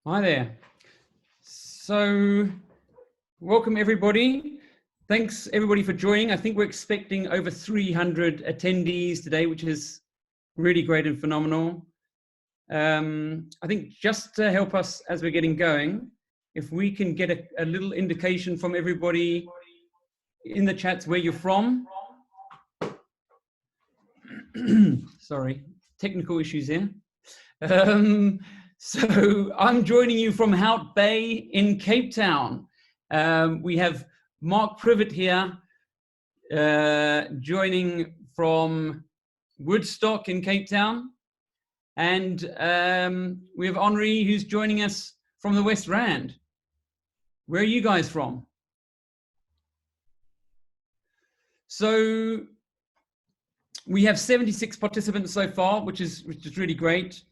Hi there. So, welcome everybody. Thanks everybody for joining. I think we're expecting over 300 attendees today, which is really great and phenomenal. I think just to help us as we're getting going, if we can get a little indication from everybody in the chats where you're from. Sorry, technical issues here. So I'm joining you from Hout Bay in Cape Town. We have Marc Privett here, joining from Woodstock in Cape Town. And we have Henneri, who's joining us from the West Rand. Where are you guys from? So we have 76 participants so far, which is really great.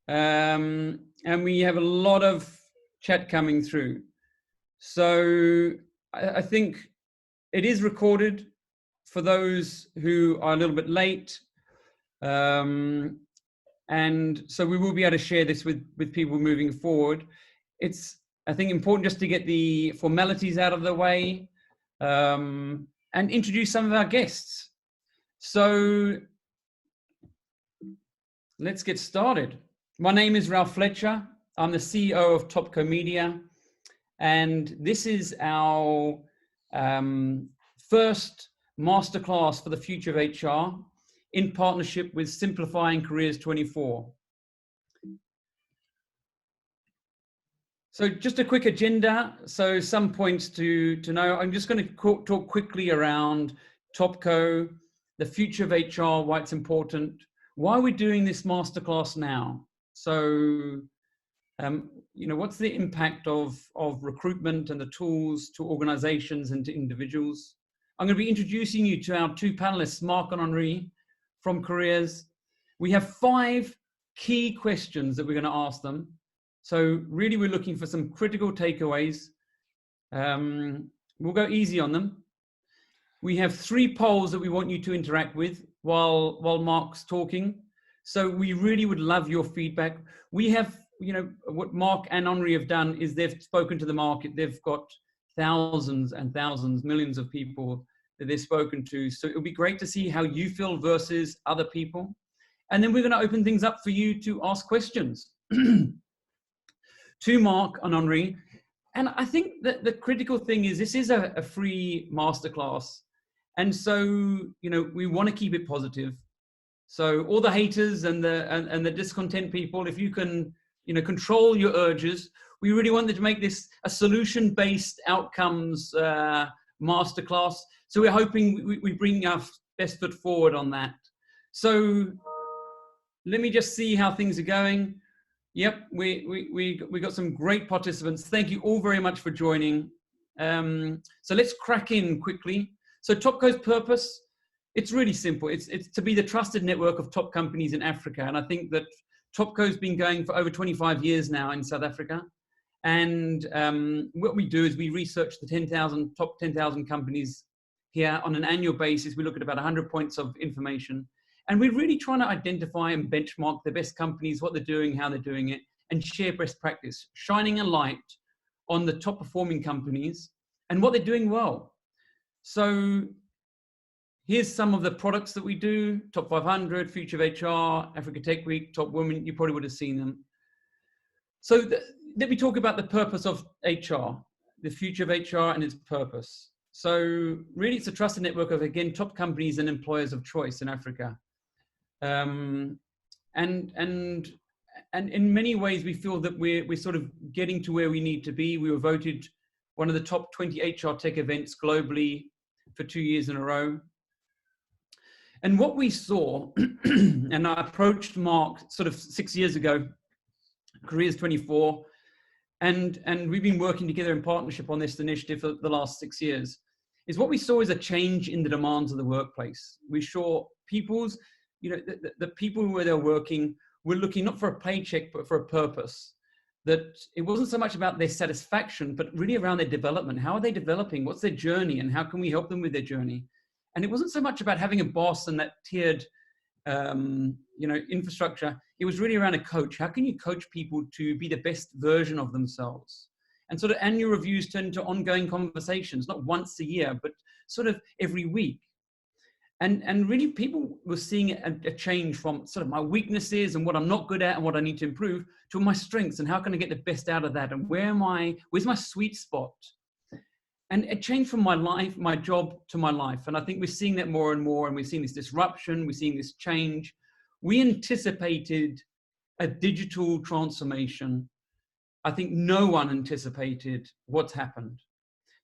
And we have a lot of chat coming through. So I think it is recorded for those who are a little bit late. And so we will be able to share this with people moving forward. It's, I think, important just to get the formalities out of the way and introduce some of our guests. So let's get started. My name is Ralf Fletcher. I'm the CEO of Topco Media, and this is our first masterclass for the future of HR in partnership with Simplifying Careers 24. So just a quick agenda. So some points to know. I'm just going to talk quickly around Topco, the future of HR, why it's important, why we're doing this masterclass now. So, what's the impact of recruitment and the tools to organizations and to individuals? I'm going to be introducing you to our two panelists, Marc and Henneri from Careers. We have 5 key questions that we're going to ask them. So really, we're looking for some critical takeaways. We'll go easy on them. We have 3 polls that we want you to interact with while Marc's talking. So we really would love your feedback. We have, what Marc and Henneri have done is they've spoken to the market. They've got thousands and thousands, millions of people that they've spoken to. So it'll be great to see how you feel versus other people. And then we're going to open things up for you to ask questions to Marc and Henneri. And I think that the critical thing is this is a free masterclass. And so, we want to keep it positive. So all the haters and the discontent people, if you can, control your urges, we really wanted to make this a solution-based outcomes masterclass. So we're hoping we bring our best foot forward on that. So let me just see how things are going. Yep, we got some great participants. Thank you all very much for joining. So let's crack in quickly. So Topco's purpose, it's really simple. It's to be the trusted network of top companies in Africa. And I think that Topco's been going for over 25 years now in South Africa. And what we do is we research the top 10,000 companies here on an annual basis. We look at about 100 points of information. And we're really trying to identify and benchmark the best companies, what they're doing, how they're doing it, and share best practice, shining a light on the top performing companies and what they're doing well. So here's some of the products that we do: Top 500, Future of HR, Africa Tech Week, Top Women. You probably would have seen them. So let me talk about the purpose of HR, the future of HR and its purpose. So really, it's a trusted network of, again, top companies and employers of choice in Africa. And in many ways, we feel that we're sort of getting to where we need to be. We were voted one of the top 20 HR tech events globally for 2 years in a row. And what we saw, and I approached Marc sort of 6 years ago, Careers 24, and we've been working together in partnership on this initiative for the last 6 years, is what we saw is a change in the demands of the workplace. We saw people's, the people where they're working were looking not for a paycheck, but for a purpose. That it wasn't so much about their satisfaction, but really around their development. How are they developing? What's their journey? And how can we help them with their journey? And it wasn't so much about having a boss and that tiered infrastructure. It was really around a coach. How can you coach people to be the best version of themselves? And sort of annual reviews turned into ongoing conversations, not once a year, but sort of every week. And really people were seeing a change from sort of my weaknesses and what I'm not good at and what I need to improve to my strengths and how can I get the best out of that and where's my sweet spot? And it changed from my life, my job to my life. And I think we're seeing that more and more, and we're seeing this disruption, we're seeing this change. We anticipated a digital transformation. I think no one anticipated what's happened.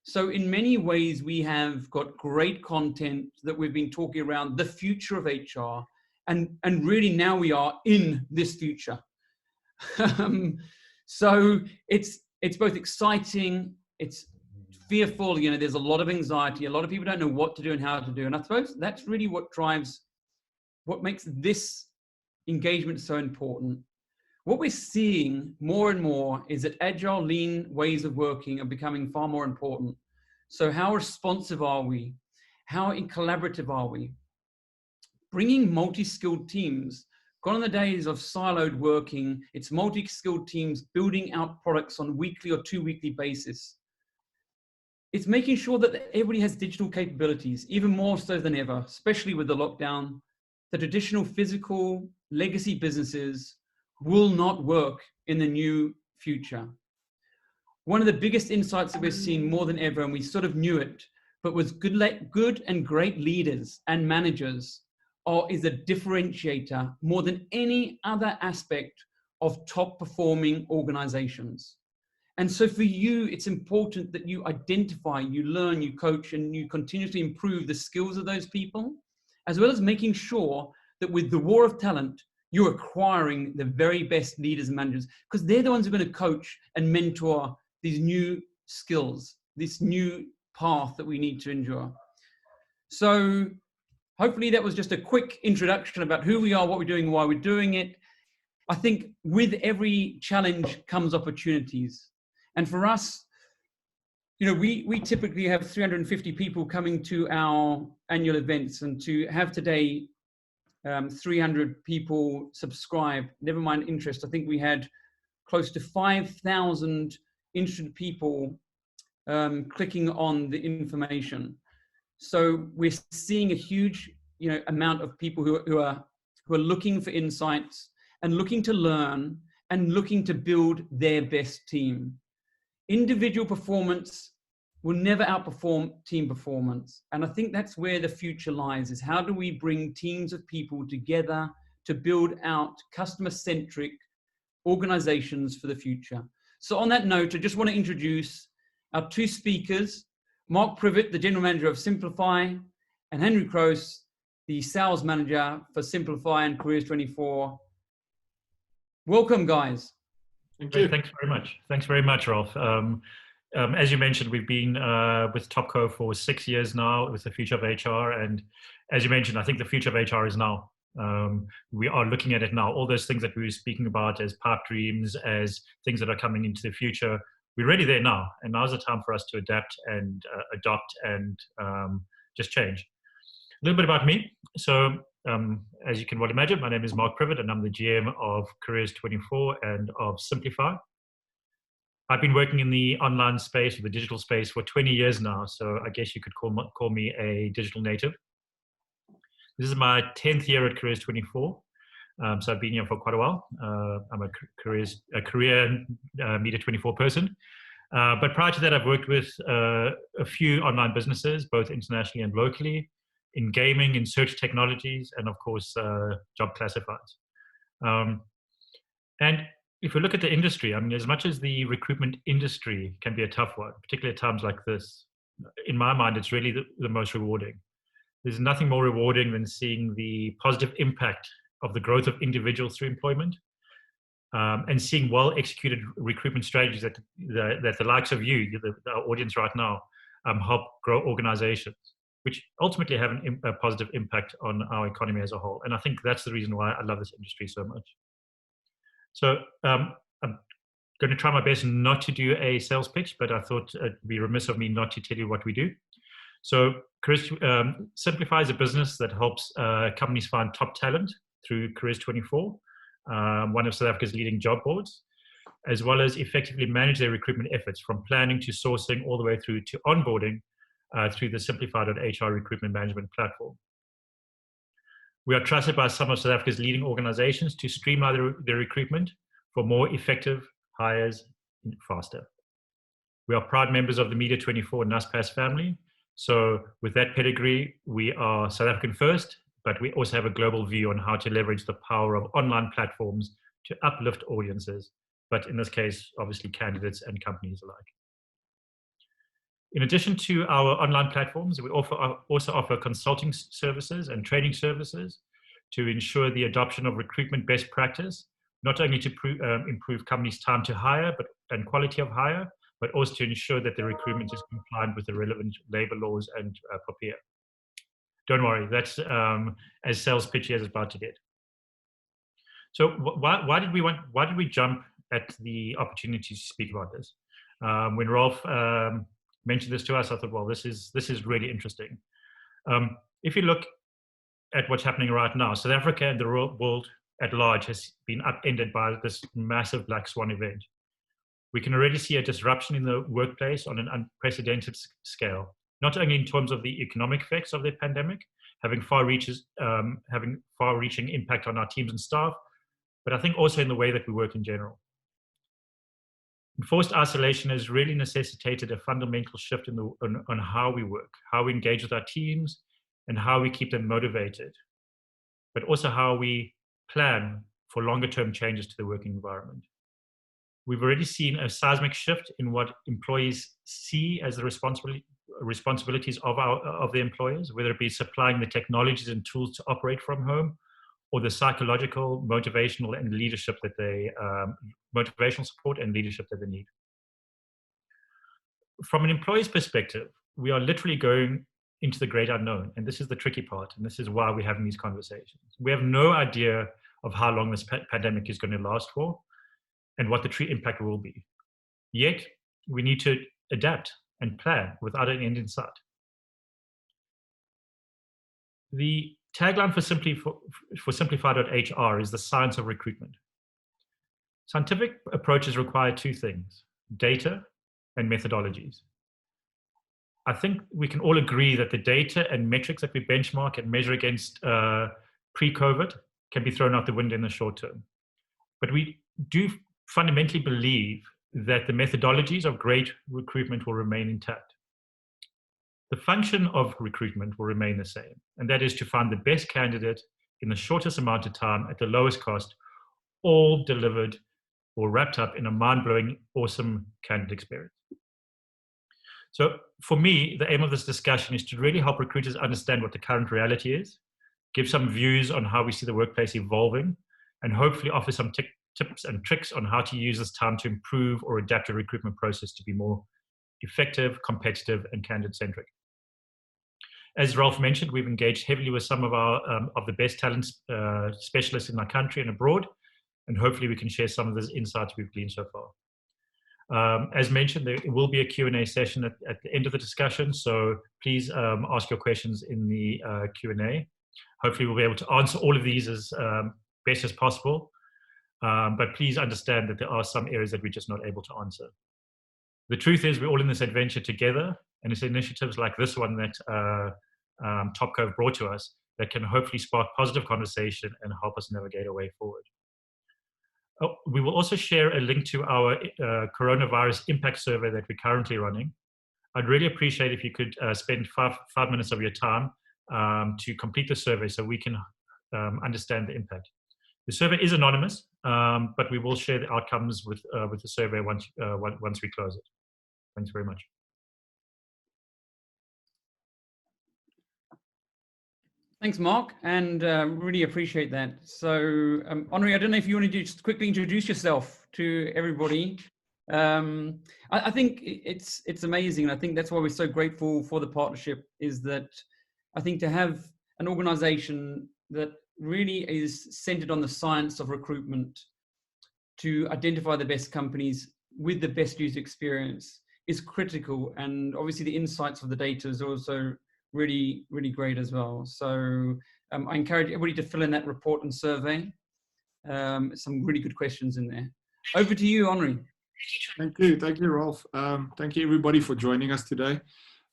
So in many ways, we have got great content that we've been talking around the future of HR. And really now we are in this future. So it's both exciting, it's fearful, there's a lot of anxiety. A lot of people don't know what to do and how to do. And I suppose that's really what makes this engagement so important. What we're seeing more and more is that agile, lean ways of working are becoming far more important. So how responsive are we? How collaborative are we? Bringing multi-skilled teams. Gone are the days of siloed working. It's multi-skilled teams building out products on a weekly or 2-weekly basis. It's making sure that everybody has digital capabilities, even more so than ever, especially with the lockdown. The traditional physical legacy businesses will not work in the new future. One of the biggest insights that we've seen more than ever, and we sort of knew it, but was good and great leaders and managers is a differentiator more than any other aspect of top performing organizations. And so for you, it's important that you identify, you learn, you coach, and you continuously improve the skills of those people, as well as making sure that with the war of talent, you're acquiring the very best leaders and managers, because they're the ones who are going to coach and mentor these new skills, this new path that we need to endure. So hopefully that was just a quick introduction about who we are, what we're doing, why we're doing it. I think with every challenge comes opportunities. And for us, we typically have 350 people coming to our annual events, and to have today 300 people subscribe, never mind interest. I think we had close to 5,000 interested people clicking on the information. So we're seeing a huge amount of people who are looking for insights and looking to learn and looking to build their best team. Individual performance will never outperform team performance. And I think that's where the future lies, is how do we bring teams of people together to build out customer-centric organizations for the future. So on that note, I just want to introduce our two speakers, Marc Privett, the General Manager of Simplify, and Henneri Crous, the Sales Manager for Simplify and Careers 24. Welcome, guys. Thank you. Thanks very much. Thanks very much, Ralf. As you mentioned, we've been with Topco for 6 years now with the future of HR. And as you mentioned, I think the future of HR is now. We are looking at it now. All those things that we were speaking about as pipe dreams, as things that are coming into the future, we're already there now. And now's the time for us to adapt and adopt and just change. A little bit about me. So as you can well imagine, my name is Marc Privett, and I'm the GM of Careers 24 and of Simplify. I've been working in the online space, or the digital space, for 20 years now. So I guess you could call me a digital native. This is my 10th year at Careers 24. So I've been here for quite a while. I'm a career Media 24 person. But prior to that, I've worked with a few online businesses, both internationally and locally, in gaming, in search technologies, and of course, job classifieds. And if we look at the industry, I mean, as much as the recruitment industry can be a tough one, particularly at times like this, in my mind, it's really the most rewarding. There's nothing more rewarding than seeing the positive impact of the growth of individuals through employment, and seeing well-executed recruitment strategies that the likes of you, our audience right now, help grow organizations, which ultimately have a positive impact on our economy as a whole. And I think that's the reason why I love this industry so much. So I'm going to try my best not to do a sales pitch, but I thought it'd be remiss of me not to tell you what we do. So Careers Simplify is a business that helps companies find top talent through Careers24, one of South Africa's leading job boards, as well as effectively manage their recruitment efforts from planning to sourcing all the way through to onboarding through the simplified.hr recruitment management platform. We are trusted by some of South Africa's leading organizations to streamline their recruitment for more effective hires faster. We are proud members of the Media24 and Naspers family. So with that pedigree, we are South African first, but we also have a global view on how to leverage the power of online platforms to uplift audiences, but in this case, obviously candidates and companies alike. In addition to our online platforms, we also offer consulting services and training services to ensure the adoption of recruitment best practice, not only to improve companies' time to hire and quality of hire, but also to ensure that the recruitment is compliant with the relevant labor laws and POPIA. Don't worry, that's as sales pitchy as it's about to get. So why did we jump at the opportunity to speak about this? When Ralf mentioned this to us, I thought, well, this is really interesting. If you look at what's happening right now, South Africa and the world at large has been upended by this massive black swan event. We can already see a disruption in the workplace on an unprecedented scale, not only in terms of the economic effects of the pandemic, having far-reaching impact on our teams and staff, but I think also in the way that we work in general. Enforced isolation has really necessitated a fundamental shift on how we work, how we engage with our teams, and how we keep them motivated, but also how we plan for longer-term changes to the working environment. We've already seen a seismic shift in what employees see as the responsibilities of the employers, whether it be supplying the technologies and tools to operate from home, or the psychological, motivational, and leadership that motivational support and leadership that they need. From an employee's perspective, we are literally going into the great unknown, and this is the tricky part, and this is why we're having these conversations. We have no idea of how long this pandemic is going to last for, and what the true impact will be. Yet, we need to adapt and plan without an end in sight. The tagline for Simplify.hr is the science of recruitment. Scientific approaches require two things: data and methodologies. I think we can all agree that the data and metrics that we benchmark and measure against pre-COVID can be thrown out the window in the short term. But we do fundamentally believe that the methodologies of great recruitment will remain intact. The function of recruitment will remain the same, and that is to find the best candidate in the shortest amount of time at the lowest cost, all delivered or wrapped up in a mind-blowing, awesome candidate experience. So for me, the aim of this discussion is to really help recruiters understand what the current reality is, give some views on how we see the workplace evolving, and hopefully offer some tips and tricks on how to use this time to improve or adapt the recruitment process to be more effective, competitive, and candidate-centric. As Ralf mentioned, we've engaged heavily with some of the best talent specialists in our country and abroad, and hopefully we can share some of those insights we've gleaned so far. As mentioned, there will be a Q&A session at the end of the discussion, so please ask your questions in the Q&A. Hopefully we'll be able to answer all of these as best as possible, but please understand that there are some areas that we're just not able to answer. The truth is we're all in this adventure together, and it's initiatives like this one that Topco brought to us that can hopefully spark positive conversation and help us navigate our way forward. Oh, we will also share a link to our coronavirus impact survey that we're currently running. I'd really appreciate if you could spend five minutes of your time to complete the survey so we can understand the impact. The survey is anonymous, but we will share the outcomes with the survey once we close it. Thanks very much. Thanks, Mark, and really appreciate that. So, Henri, I don't know if you want to just quickly introduce yourself to everybody. I think it's amazing, and I think that's why we're so grateful for the partnership, is that I think to have an organization that really is centered on the science of recruitment to identify the best companies with the best user experience is critical, and obviously the insights of the data is also really, really great as well. So I encourage everybody to fill in that report and survey. Some really good questions in there. Over to you, Henri. Thank you, Ralf. Thank you, everybody, for joining us today.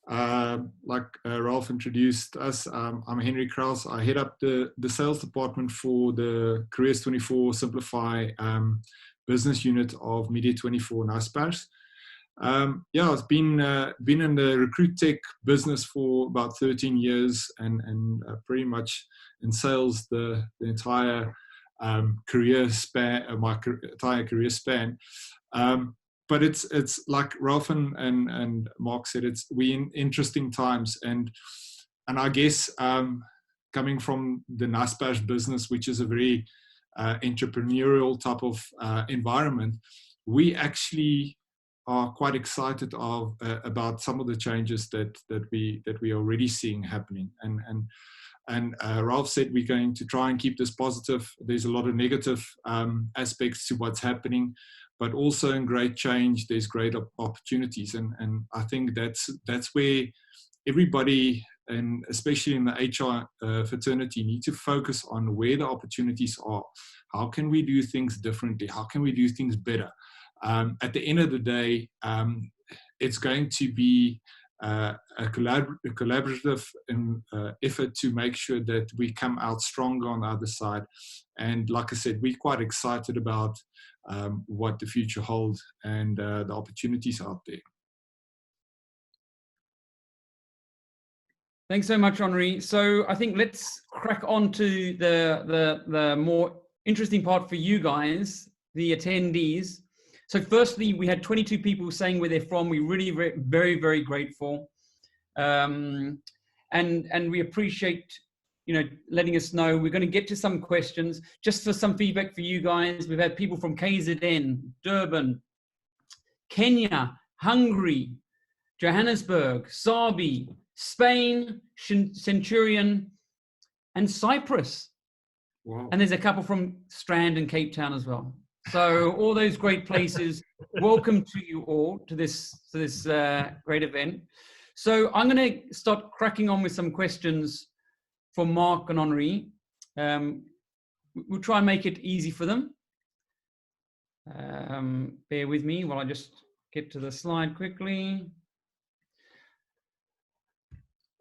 Like Ralf introduced us, I'm Henneri Crous. I head up the sales department for the Careers24 Simplify business unit of Media24 Naspers. Yeah, I've been in the recruit tech business for about 13 years and pretty much in sales the entire career span, entire career span. But it's like Ralf and Mark said, we in interesting times, and I guess coming from the Naspers business, which is a very entrepreneurial type of environment, we actually are quite excited about some of the changes that we are already seeing happening. And Ralf said we're going to try and keep this positive. There's a lot of negative aspects to what's happening, but also in great change, there's great opportunities. And I think that's where everybody, and especially in the HR fraternity, need to focus on where the opportunities are. How can we do things differently? How can we do things better? At the end of the day, it's going to be a collaborative effort to make sure that we come out stronger on the other side. And like I said, we're quite excited about what the future holds and the opportunities out there. Thanks so much, Henri. So I think let's crack on to the more interesting part for you guys, the attendees. So firstly, we had 22 people saying where they're from. We're really very, very grateful. And we appreciate, letting us know. We're going to get to some questions. Just for some feedback for you guys, we've had people from KZN, Durban, Kenya, Hungary, Johannesburg, Sabi, Spain, Centurion, and Cyprus. Wow. And there's a couple from Strand and Cape Town as well. So all those great places. Welcome to you all to this great event. So I'm going to start cracking on with some questions for Marc and Henri. We'll try and make it easy for them. Bear with me while I just get to the slide quickly.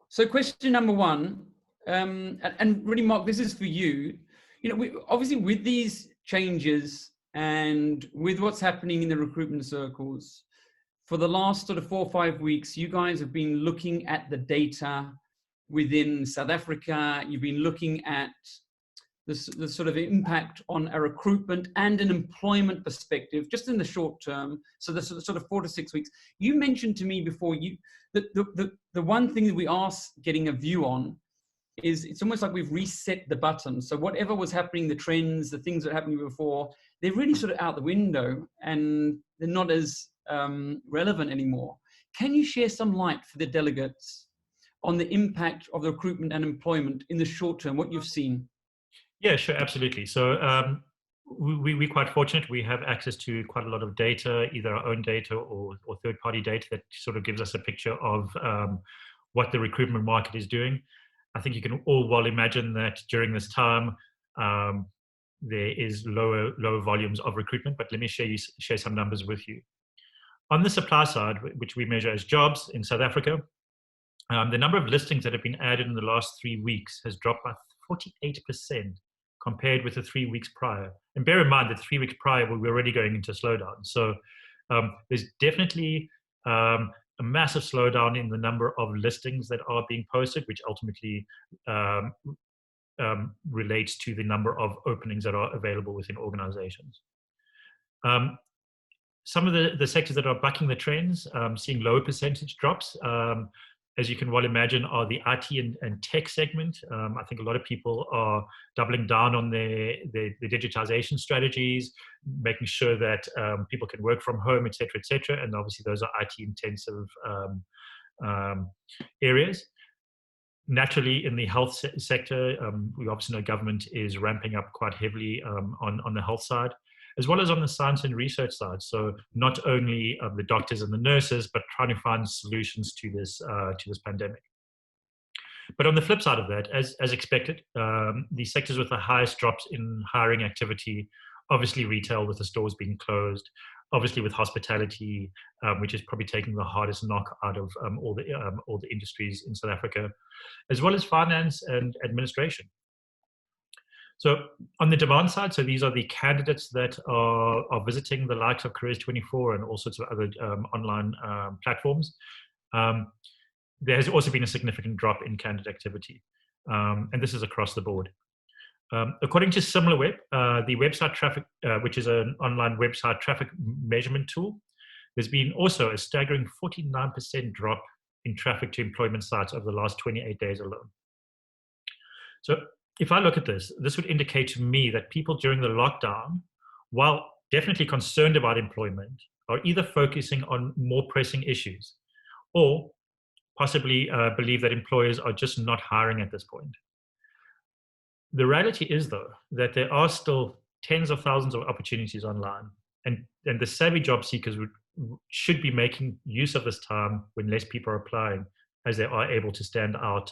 So question number one, and really, Marc, this is for you. Obviously with these changes and with what's happening in the recruitment circles, for the last sort of 4 or 5 weeks, you guys have been looking at the data within South Africa. You've been looking at the sort of impact on a recruitment and an employment perspective, just in the short term. So the sort of 4 to 6 weeks. You mentioned to me before that the one thing that we are getting a view on is it's almost like we've reset the button. So whatever was happening, the trends, the things that were happening before, they're really sort of out the window and they're not as relevant anymore. Can you share some light for the delegates on the impact of the recruitment and employment in the short term, what you've seen? Yeah, sure, absolutely. So we're quite fortunate. We have access to quite a lot of data, either our own data or third-party data that sort of gives us a picture of what the recruitment market is doing. I think you can all well imagine that during this time, there is lower volumes of recruitment, but let me share some numbers with you. On the supply side, which we measure as jobs in South Africa, the number of listings that have been added in the last 3 weeks has dropped by 48% compared with the 3 weeks prior. And bear in mind that 3 weeks prior, we were already going into a slowdown. So there's definitely a massive slowdown in the number of listings that are being posted, which ultimately relates to the number of openings that are available within organizations. Some of the sectors that are bucking the trends, seeing lower percentage drops, as you can well imagine, are the IT and tech segment. I think a lot of people are doubling down on their digitization strategies, making sure that people can work from home, et cetera, and obviously those are IT-intensive areas. Naturally, in the health sector, we obviously know government is ramping up quite heavily on the health side. as well as on the science and research side. So not only the doctors and the nurses, but trying to find solutions to this pandemic. But on the flip side of that, as expected, the sectors with the highest drops in hiring activity, obviously retail with the stores being closed, obviously with hospitality, which is probably taking the hardest knock out of all the industries in South Africa, as well as finance and administration. So on the demand side, so these are the candidates that are visiting the likes of Careers24 and all sorts of other online platforms. There has also been a significant drop in candidate activity, and this is across the board. According to SimilarWeb, the website traffic, which is an online website traffic measurement tool, there's been also a staggering 49% drop in traffic to employment sites over the last 28 days alone. So if I look at this, this would indicate to me that people during the lockdown, while definitely concerned about employment, are either focusing on more pressing issues or possibly believe that employers are just not hiring at this point. The reality is, though, that there are still tens of thousands of opportunities online, and the savvy job seekers should be making use of this time when less people are applying, as they are able to stand out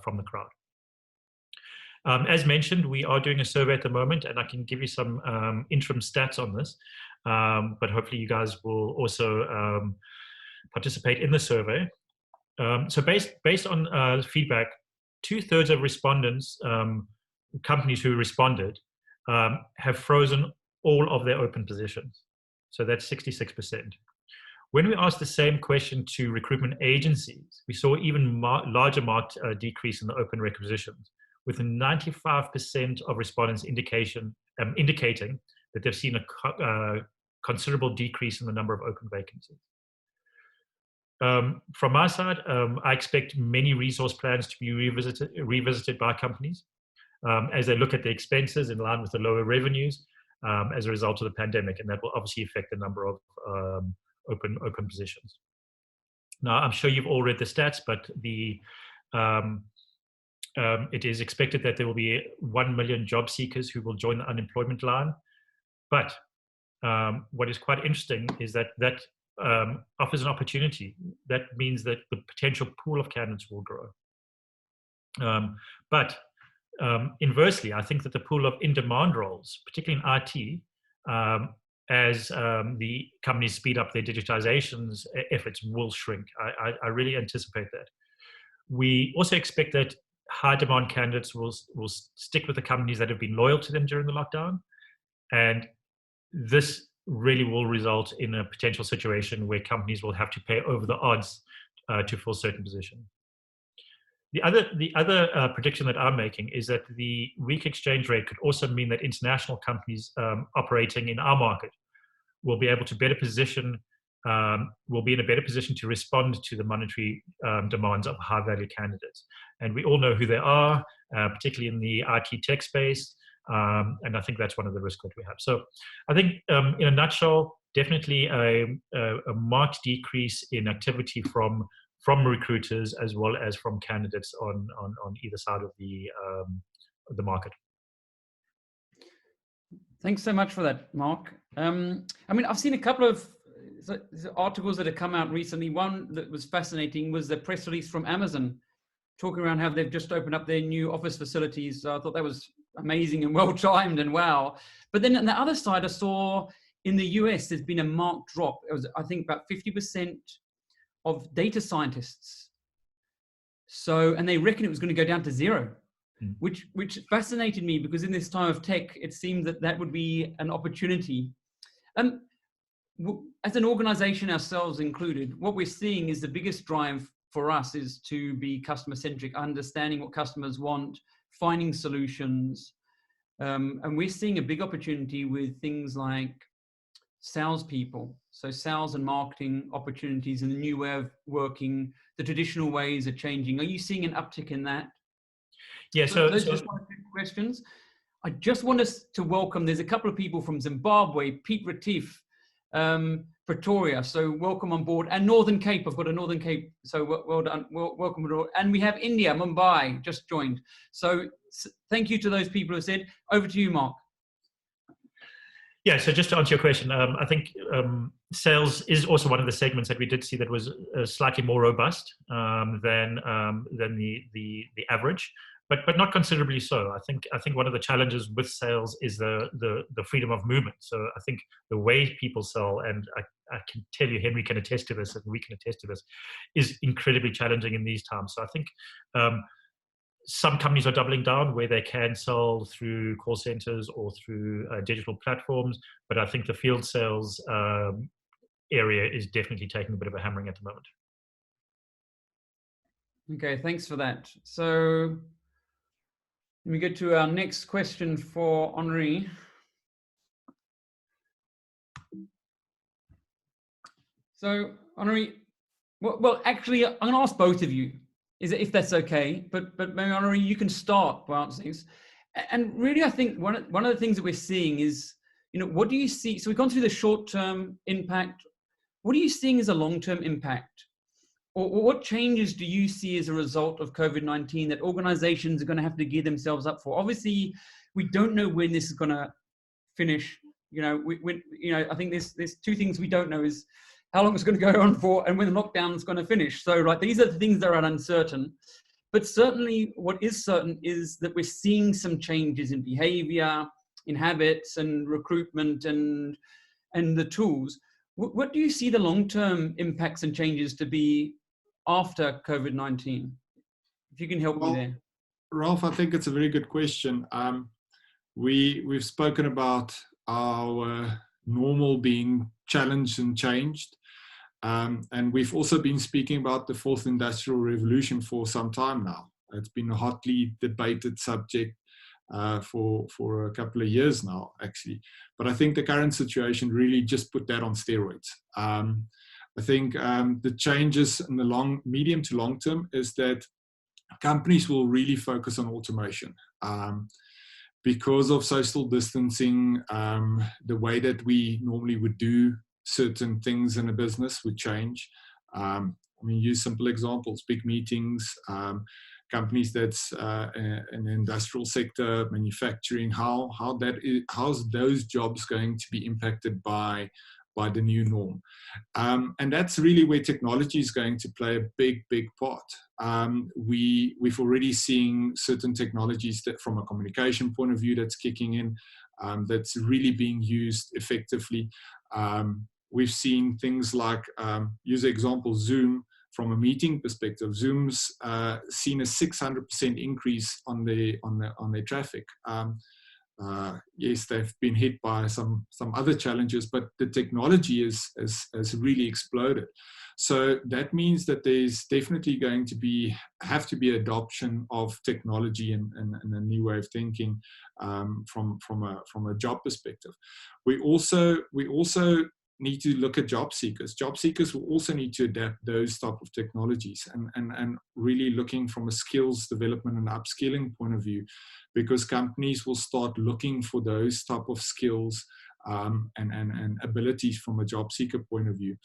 from the crowd. As mentioned, we are doing a survey at the moment, and I can give you some interim stats on this, but hopefully you guys will also participate in the survey. So based on feedback, 2/3 of respondents, companies who responded, have frozen all of their open positions. So that's 66%. When we asked the same question to recruitment agencies, we saw even larger marked decrease in the open requisitions, with 95% of respondents indicating that they've seen a considerable decrease in the number of open vacancies. From my side, I expect many resource plans to be revisited by companies as they look at the expenses in line with the lower revenues as a result of the pandemic, and that will obviously affect the number of open positions. Now, I'm sure you've all read the stats, but it is expected that there will be 1 million job seekers who will join the unemployment line. But what is quite interesting is that offers an opportunity. That means that the potential pool of candidates will grow. But inversely, I think that the pool of in-demand roles, particularly in IT, as the companies speed up their digitizations efforts, will shrink. I really anticipate that. We also expect that high-demand candidates will stick with the companies that have been loyal to them during the lockdown, and this really will result in a potential situation where companies will have to pay over the odds to fill certain positions. The other prediction that I'm making is that the weak exchange rate could also mean that international companies operating in our market will be able to be in a better position to respond to the monetary demands of high-value candidates. And we all know who they are, particularly in the IT tech space. And I think that's one of the risks that we have. So I think in a nutshell, definitely a marked decrease in activity from recruiters as well as from candidates on either side of the market. Thanks so much for that, Mark. I mean, I've seen a couple of articles that have come out recently. One that was fascinating was the press release from Amazon talking around how they've just opened up their new office facilities. I thought that was amazing and well timed and wow. But then on the other side, I saw in the US, there's been a marked drop. It was, I think, about 50% of data scientists. So, and they reckon it was going to go down to 0, which fascinated me, because in this time of tech, it seemed that would be an opportunity. As an organization, ourselves included, what we're seeing is the biggest drive for us is to be customer centric, understanding what customers want, finding solutions. And we're seeing a big opportunity with things like salespeople. So sales and marketing opportunities and the new way of working, the traditional ways are changing. Are you seeing an uptick in that? Yeah, so just one or two questions. I just want us to welcome, there's a couple of people from Zimbabwe, Pete Retief, Pretoria. So welcome on board. And Northern Cape, I've got a Northern Cape. So well done, welcome. And we have India, Mumbai, just joined. So thank you to those people who said. Over to you, Mark. Yeah, so just to answer your question, I think sales is also one of the segments that we did see that was slightly more robust than the average, but not considerably so. I think one of the challenges with sales is the freedom of movement. So I think the way people sell, and I can tell you, Henry can attest to this, and we can attest to this, is incredibly challenging in these times. So I think some companies are doubling down where they can sell through call centers or through digital platforms, but I think the field sales area is definitely taking a bit of a hammering at the moment. Okay, thanks for that. So let me get to our next question for Henneri. So Henneri, well, actually, I'm going to ask both of you, if that's okay. But maybe Henneri, you can start by answering this. And really, I think one of the things that we're seeing is, what do you see? So we've gone through the short-term impact. What are you seeing as a long-term impact? Or what changes do you see as a result of COVID-19 that organizations are going to have to gear themselves up for? Obviously, we don't know when this is going to finish. I think there's two things we don't know is how long it's going to go on for and when the lockdown is going to finish. So, right, these are the things that are uncertain. But certainly what is certain is that we're seeing some changes in behavior, in habits and recruitment and the tools. What do you see the long-term impacts and changes to be after COVID-19? If you can help me there. Ralf, I think it's a very good question. We've spoken about our normal being challenged and changed. And we've also been speaking about the fourth industrial revolution for some time now. It's been a hotly debated subject for a couple of years now, actually. But I think the current situation really just put that on steroids. I think the changes in the medium to long term is that companies will really focus on automation. Because of social distancing, the way that we normally would do certain things in a business would change. Use simple examples, big meetings, companies that's in the industrial sector, manufacturing, how's those jobs going to be impacted by the new norm? And that's really where technology is going to play a big part. We've already seen certain technologies that from a communication point of view that's kicking in, that's really being used effectively. We've seen things like, use example, Zoom. From a meeting perspective, Zoom's seen a 600% increase on their traffic. Yes, they've been hit by some other challenges, but the technology has really exploded. So that means that there's definitely going to have to be adoption of technology and a new way of thinking from a job perspective. We also need to look at job seekers. Job seekers will also need to adapt those type of technologies and really looking from a skills development and upskilling point of view, because companies will start looking for those type of skills and abilities from a job seeker point of view.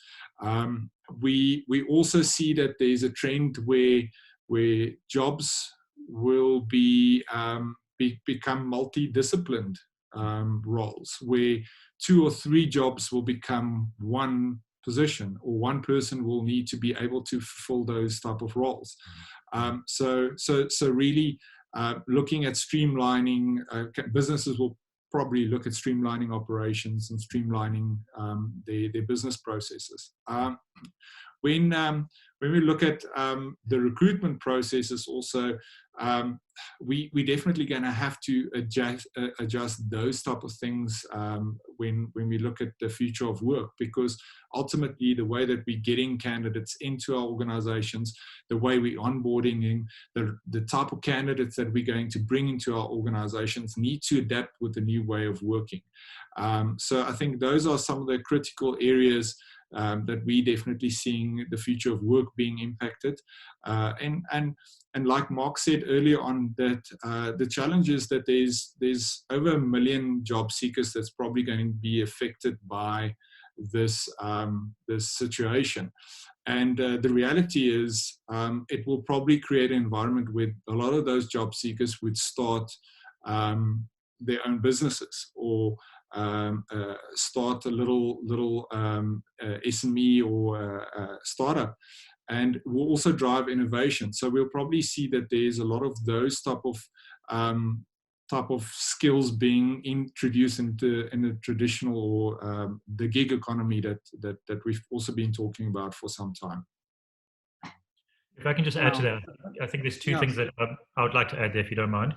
We also see that there's a trend where jobs will become multidisciplined roles, where 2 or 3 jobs will become one position, or one person will need to be able to fulfill those type of roles. So really looking at streamlining, businesses will probably look at streamlining operations and streamlining their business processes. When we look at the recruitment processes also, we're definitely going to have to adjust those type of things when we look at the future of work, because ultimately the way that we're getting candidates into our organizations, the way we're onboarding, the type of candidates that we're going to bring into our organizations need to adapt with the new way of working. So I think those are some of the critical areas that we definitely seeing the future of work being impacted. And like Marc said earlier on, that the challenge is that there's over 1 million job seekers that's probably going to be affected by this situation. And the reality is it will probably create an environment where a lot of those job seekers would start their own businesses, or start a little SME or startup, and will also drive innovation. So we'll probably see that there's a lot of those type of skills being introduced in the traditional or the gig economy that we've also been talking about for some time. If I can just add to that, I think there's two things that I would like to add there, if you don't mind.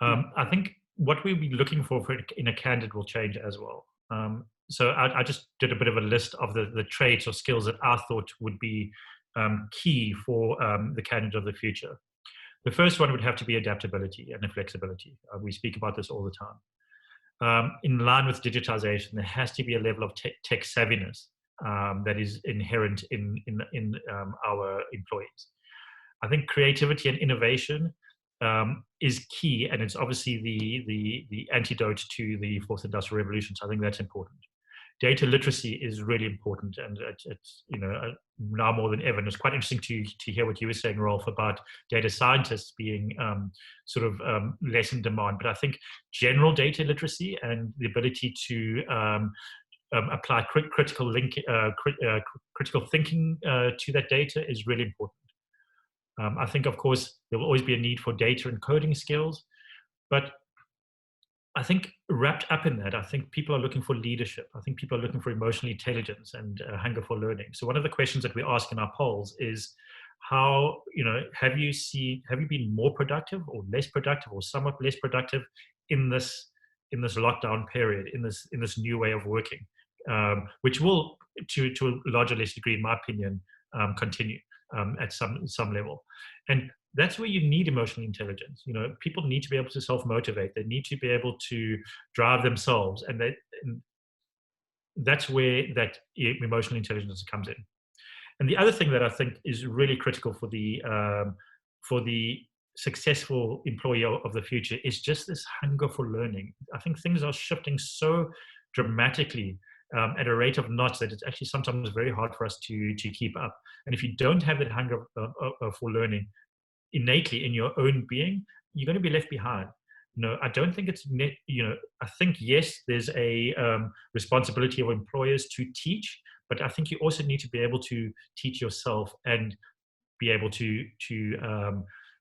I think what we'll be looking for in a candidate will change as well. So I just did a bit of a list of the traits or skills that I thought would be key for the candidate of the future. The first one would have to be adaptability and flexibility. We speak about this all the time. In line with digitization, there has to be a level of tech savviness that is inherent in our employees. I think creativity and innovation is key, and it's obviously the antidote to the fourth industrial revolution. So I think that's important. Data literacy is really important, and it's now more than ever. And it's quite interesting to hear what you were saying, Ralf, about data scientists being less in demand. But I think general data literacy and the ability to apply critical thinking to that data is really important. I think, of course, there will always be a need for data and coding skills, but I think wrapped up in that, I think people are looking for leadership. I think people are looking for emotional intelligence and hunger for learning. So one of the questions that we ask in our polls is, how, have you been more productive or less productive or somewhat less productive in this lockdown period, in this new way of working, which will, to a larger or less degree, in my opinion, continue at some level. And that's where you need emotional intelligence. People need to be able to self-motivate. They need to be able to drive themselves, and that's where that emotional intelligence comes in. And the other thing that I think is really critical for the successful employee of the future is just this hunger for learning. I think things are shifting so dramatically at a rate of knots that it's actually sometimes very hard for us to keep up. And if you don't have that hunger for learning innately in your own being, you're going to be left behind. I don't think it's I think, yes, there's a responsibility of employers to teach, but I think you also need to be able to teach yourself and be able to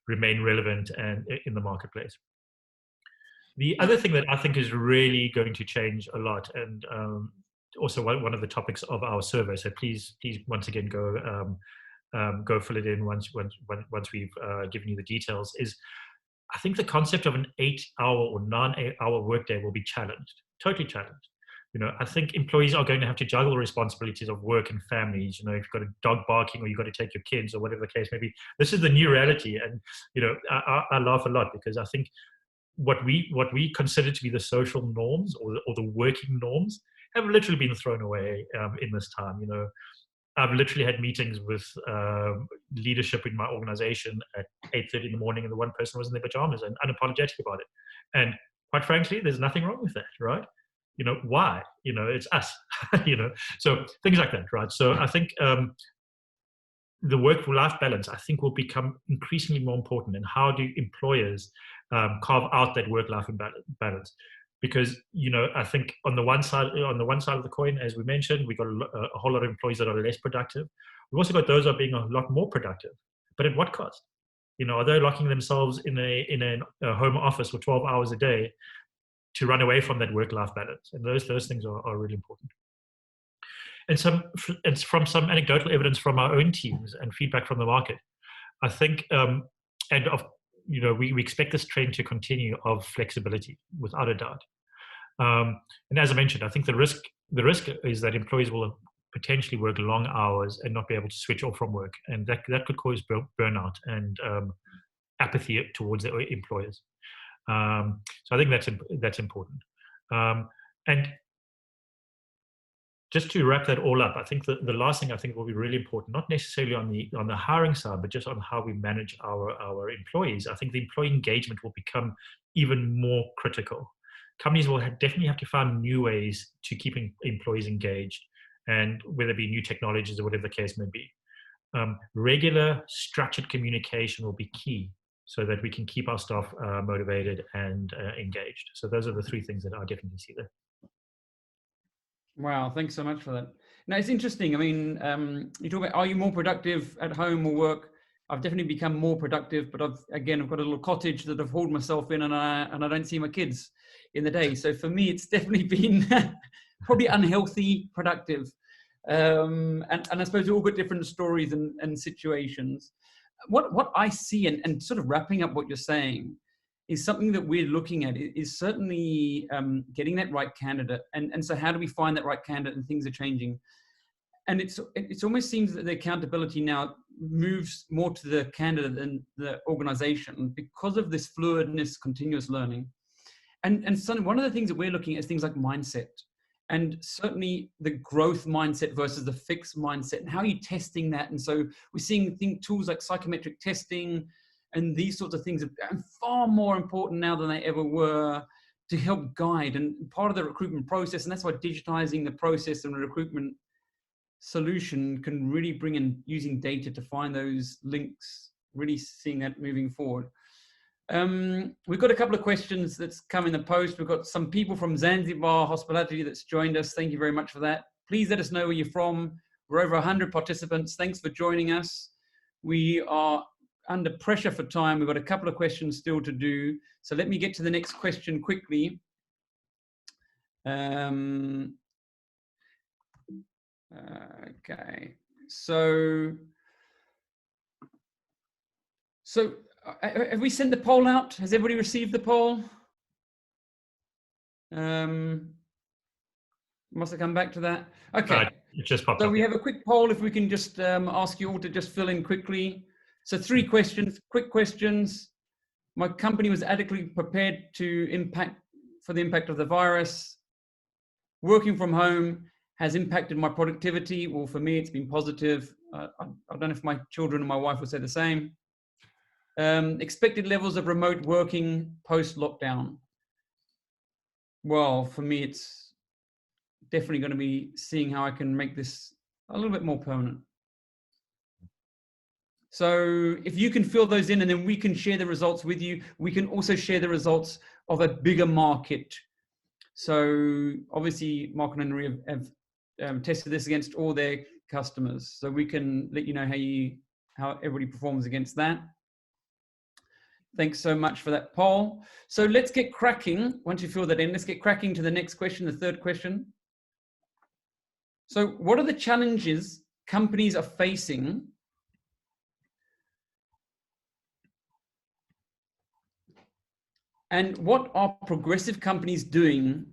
remain relevant and in the marketplace. The other thing that I think is really going to change a lot, and also one of the topics of our survey, so please once again go fill it in once we've given you the details, is I think the concept of an 8-hour or 9-hour workday will be challenged, totally challenged. I think employees are going to have to juggle responsibilities of work and families. If you've got a dog barking or you've got to take your kids or whatever the case may be, this is the new reality. And I laugh a lot because I think what we consider to be the social norms or the working norms have literally been thrown away in this time. I've literally had meetings with leadership in my organization at 8:30 in the morning, and the one person was in their pajamas and unapologetic about it. And quite frankly, there's nothing wrong with that, right? Why? It's us. So things like that, right? So I think the work-life balance, I think, will become increasingly more important. And how do employers carve out that work-life balance? Because I think on the one side of the coin, as we mentioned, we've got a whole lot of employees that are less productive. We've also got those that are being a lot more productive, but at what cost? Are they locking themselves in a home office for 12 hours a day to run away from that work-life balance? And those things are really important. And from some anecdotal evidence from our own teams and feedback from the market, I think, we expect this trend to continue of flexibility, without a doubt. And as I mentioned, I think the risk is that employees will potentially work long hours and not be able to switch off from work, and that could cause burnout and apathy towards their employers. So I think that's important. And just to wrap that all up, I think the last thing I think will be really important, not necessarily on the hiring side, but just on how we manage our employees. I think the employee engagement will become even more critical. Companies will definitely have to find new ways to keep employees engaged, and whether it be new technologies or whatever the case may be. Regular, structured communication will be key so that we can keep our staff motivated and engaged. So those are the three things that I definitely see there. Wow, thanks so much for that. Now, it's interesting. I mean, you talk about, are you more productive at home or work? I've definitely become more productive, but I've got a little cottage that I've hauled myself in, and I don't see my kids in the day. So for me, it's definitely been probably unhealthy productive. And I suppose we all got different stories and situations. What I see, and sort of wrapping up what you're saying, is something that we're looking at is certainly getting that right candidate. And so how do we find that right candidate? And things are changing. And it almost seems that the accountability now moves more to the candidate than the organization because of this fluidness, continuous learning. And so one of the things that we're looking at is things like mindset, and certainly the growth mindset versus the fixed mindset, and how are you testing that? And so we're seeing tools like psychometric testing and these sorts of things are far more important now than they ever were to help guide and part of the recruitment process. And that's why digitizing the process and the recruitment solution can really bring in using data to find those links, really seeing that moving forward. We've got a couple of questions that's come in the post. We've got some people from Zanzibar Hospitality that's joined us. Thank you very much for that. Please let us know where you're from. We're over 100 participants. Thanks for joining us. We are under pressure for time. We've got a couple of questions still to do. So let me get to the next question quickly. Okay. So have we sent the poll out? Has everybody received the poll? Must have come back to that. Okay. It just popped up. So we have a quick poll. If we can just ask you all to just fill in quickly. So 3 questions, quick questions. My company was adequately prepared for the impact of the virus. Working from home has impacted my productivity. Well, for me, it's been positive. I don't know if my children and my wife would say the same. Expected levels of remote working post-lockdown. Well, for me, it's definitely going to be seeing how I can make this a little bit more permanent. So if you can fill those in and then we can share the results with you, we can also share the results of a bigger market. So obviously, Marc and Henneri have tested this against all their customers. So we can let you know how everybody performs against that. Thanks so much for that poll. So let's get cracking. Once you fill that in, let's get cracking to the next question, the 3rd question. So what are the challenges companies are facing and what are progressive companies doing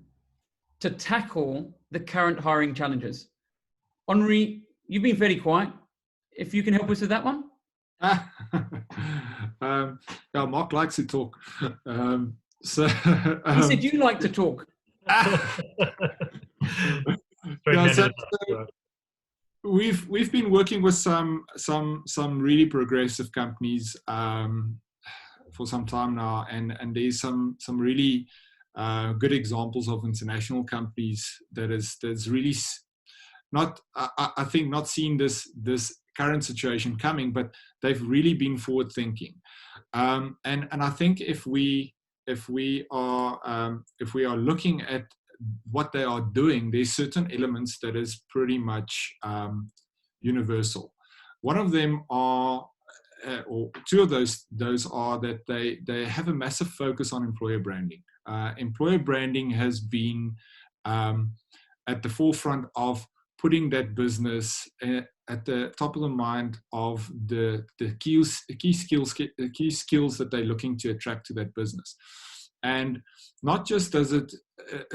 to tackle the current hiring challenges? Henneri, you've been very quiet. If you can help us with that one. Yeah, Marc likes to talk. He said you like to talk. We've been working with some really progressive companies for some time now, and there's some really good examples of international companies that's really not, I think, not seen this current situation coming, but they've really been forward thinking. And I think if we are looking at what they are doing, there's certain elements that is pretty much universal. One of them are, or 2 of those are that they have a massive focus on employer branding. Employer branding has been at the forefront of putting that business at the top of the mind of the key skills that they're looking to attract to that business. And not just does it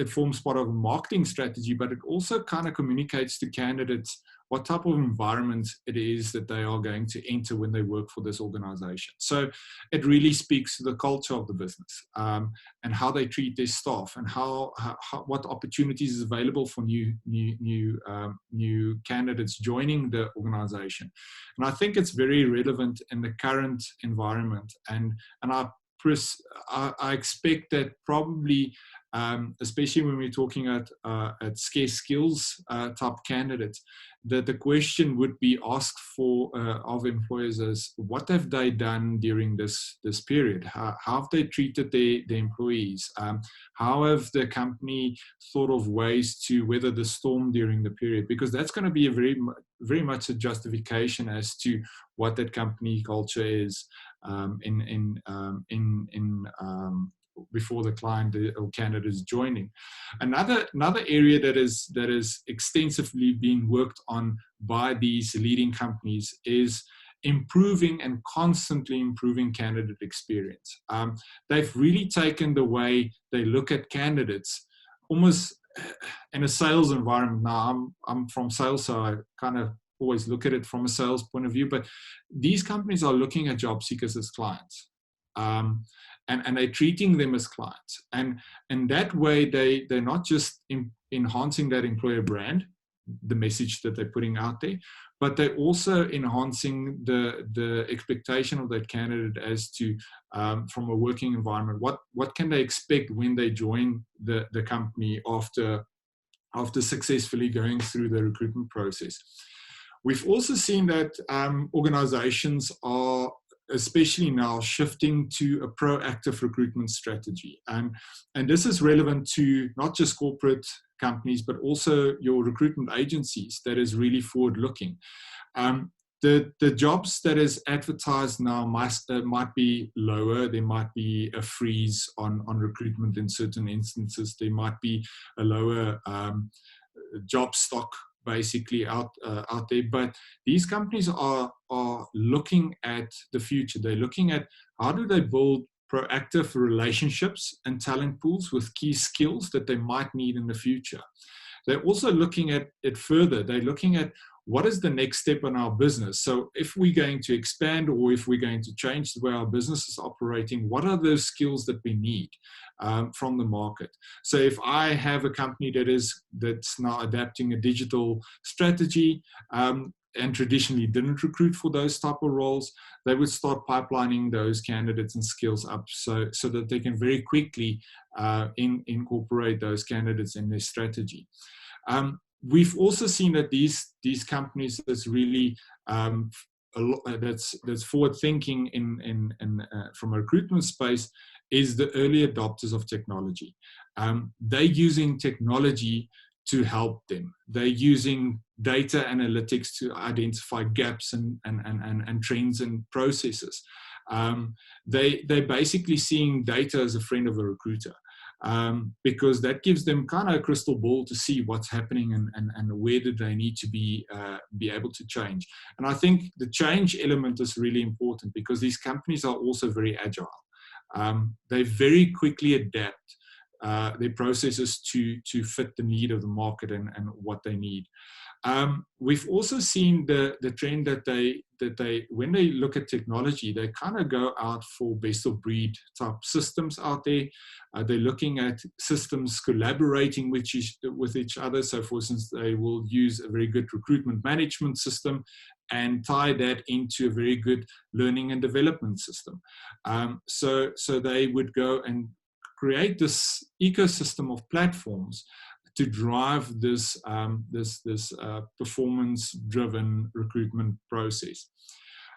forms part of a marketing strategy, but it also kind of communicates to candidates what type of environment it is that they are going to enter when they work for this organization. So it really speaks to the culture of the business and how they treat their staff and what opportunities is available for new candidates joining the organization. And I think it's very relevant in the current environment. And I expect that probably, especially when we're talking at scarce skills type candidates, the question would be asked for of employers is, what have they done during this period? How have they treated their employees? How have the company thought of ways to weather the storm during the period? Because that's going to be a very much a justification as to what that company culture is before the client or candidate is joining. Another area that is extensively being worked on by these leading companies is improving and constantly improving candidate experience. They've really taken the way they look at candidates almost in a sales environment. Now I'm from sales, so I kind of always look at it from a sales point of view, but these companies are looking at job seekers as clients. And they're treating them as clients. And that way, they're not just enhancing that employer brand, the message that they're putting out there, but they're also enhancing the expectation of that candidate as to, from a working environment, what can they expect when they join the company after successfully going through the recruitment process. We've also seen that organizations are, especially now, shifting to a proactive recruitment strategy. And this is relevant to not just corporate companies, but also your recruitment agencies that is really forward-looking. The jobs that is advertised now might be lower. There might be a freeze on recruitment in certain instances. There might be a lower job stock basically out there, but these companies are looking at the future. They're looking at how do they build proactive relationships and talent pools with key skills that they might need in the future. They're also looking at it further. They're looking at what is the next step in our business. So if we're going to expand or if we're going to change the way our business is operating, what are those skills that we need from the market? So if I have a company that's now adapting a digital strategy and traditionally didn't recruit for those type of roles, they would start pipelining those candidates and skills up so that they can very quickly incorporate those candidates in their strategy. We've also seen that these companies that's really that's forward thinking from a recruitment space is the early adopters of technology. They're using technology to help them. They're using data analytics to identify gaps and trends and processes. They're basically seeing data as a friend of a recruiter. Because that gives them kind of a crystal ball to see what's happening and where do they need to be able to change. And I think the change element is really important because these companies are also very agile. They very quickly adapt their processes to fit the need of the market and what they need. We've also seen the trend that they when they look at technology, they kind of go out for best of breed type systems out there. They're looking at systems collaborating with each other. So for instance, they will use a very good recruitment management system and tie that into a very good learning and development system. So they would go and create this ecosystem of platforms to drive this performance-driven recruitment process.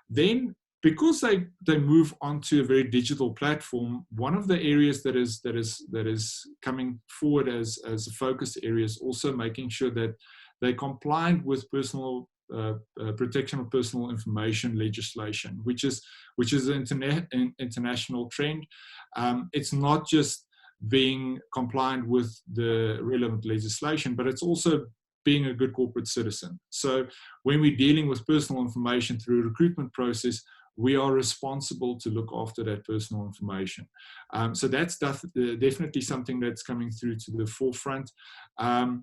Then, because they move onto a very digital platform, one of the areas that is coming forward as a focus area is also making sure that they're compliant with personal protection of personal information legislation, which is an international trend. It's not just being compliant with the relevant legislation, but it's also being a good corporate citizen. So when we're dealing with personal information through a recruitment process, we are responsible to look after that personal information. So that's definitely something that's coming through to the forefront. And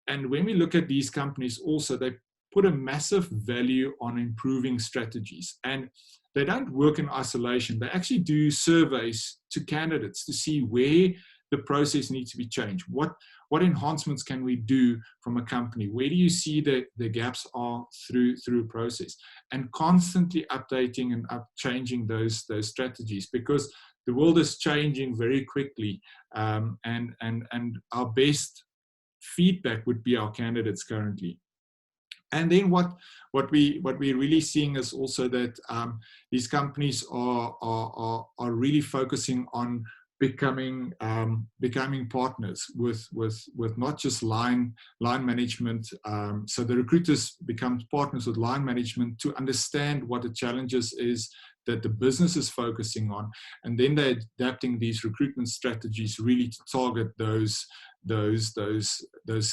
when we look at these companies also, they put a massive value on improving strategies. And they don't work in isolation. They actually do surveys to candidates to see where the process needs to be changed. What enhancements can we do from a company? Where do you see the gaps are through a process? And constantly updating and changing those strategies, because the world is changing very quickly. And our best feedback would be our candidates currently. And then what we're really seeing is also that these companies are really focusing on becoming partners with not just line management. So the recruiters become partners with line management to understand what the challenges is that the business is focusing on, and then they're adapting these recruitment strategies really to target those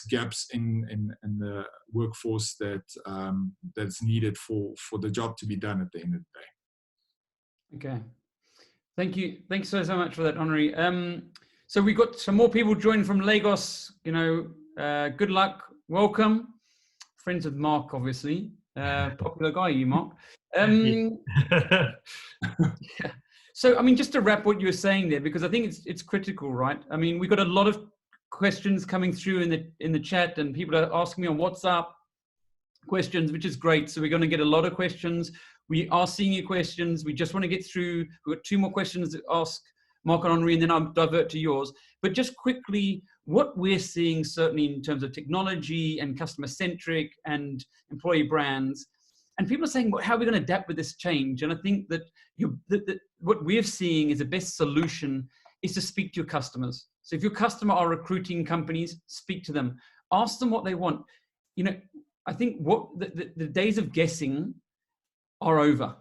gaps in the workforce that's needed for the job to be done at the end of the day. Okay. Thank you. Thanks so much for that, Henneri. So we got some more people joining from Lagos. Good luck. Welcome. Friends of Marc, obviously. Popular guy, you, Marc. Yeah. So, I mean, just to wrap what you were saying there, because I think it's critical, right? I mean, we got a lot of questions coming through in the chat, and people are asking me on WhatsApp questions, which is great. So we're going to get a lot of questions. We are seeing your questions. We just want to get through. We've got 2 more questions to ask Marc and Henneri, and then I'll divert to yours. But just quickly, what we're seeing certainly in terms of technology and customer-centric and employee brands, and people are saying, well, how are we going to adapt with this change? And I think that what we're seeing is the best solution is to speak to your customers. So if your customer are recruiting companies, speak to them. Ask them what they want. I think what the days of guessing are over.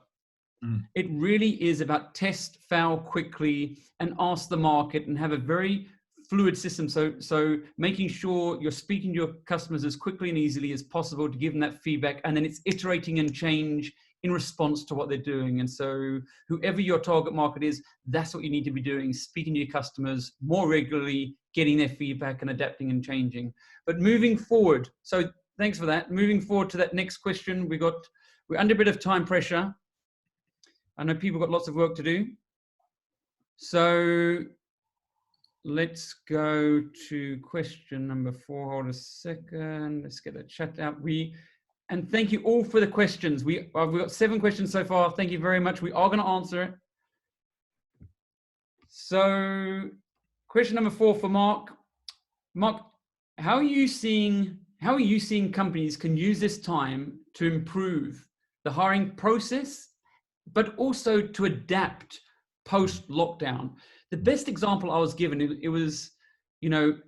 It really is about test, fail quickly, and ask the market, and have a very fluid system. So making sure you're speaking to your customers as quickly and easily as possible to give them that feedback, and then it's iterating and change in response to what they're doing. And so whoever your target market is, that's what you need to be doing, speaking to your customers more regularly, getting their feedback and adapting and changing. But moving forward, so thanks for that. Moving forward to that next question, we're under a bit of time pressure. I know people got lots of work to do. So let's go to question number 4. Hold a second. Let's get the chat out. And thank you all for the questions. We've got 7 questions so far. Thank you very much. We are going to answer it. So question number 4 for Marc. Marc, how are you seeing companies can use this time to improve the hiring process, but also to adapt post-lockdown? The best example I was given, it was, the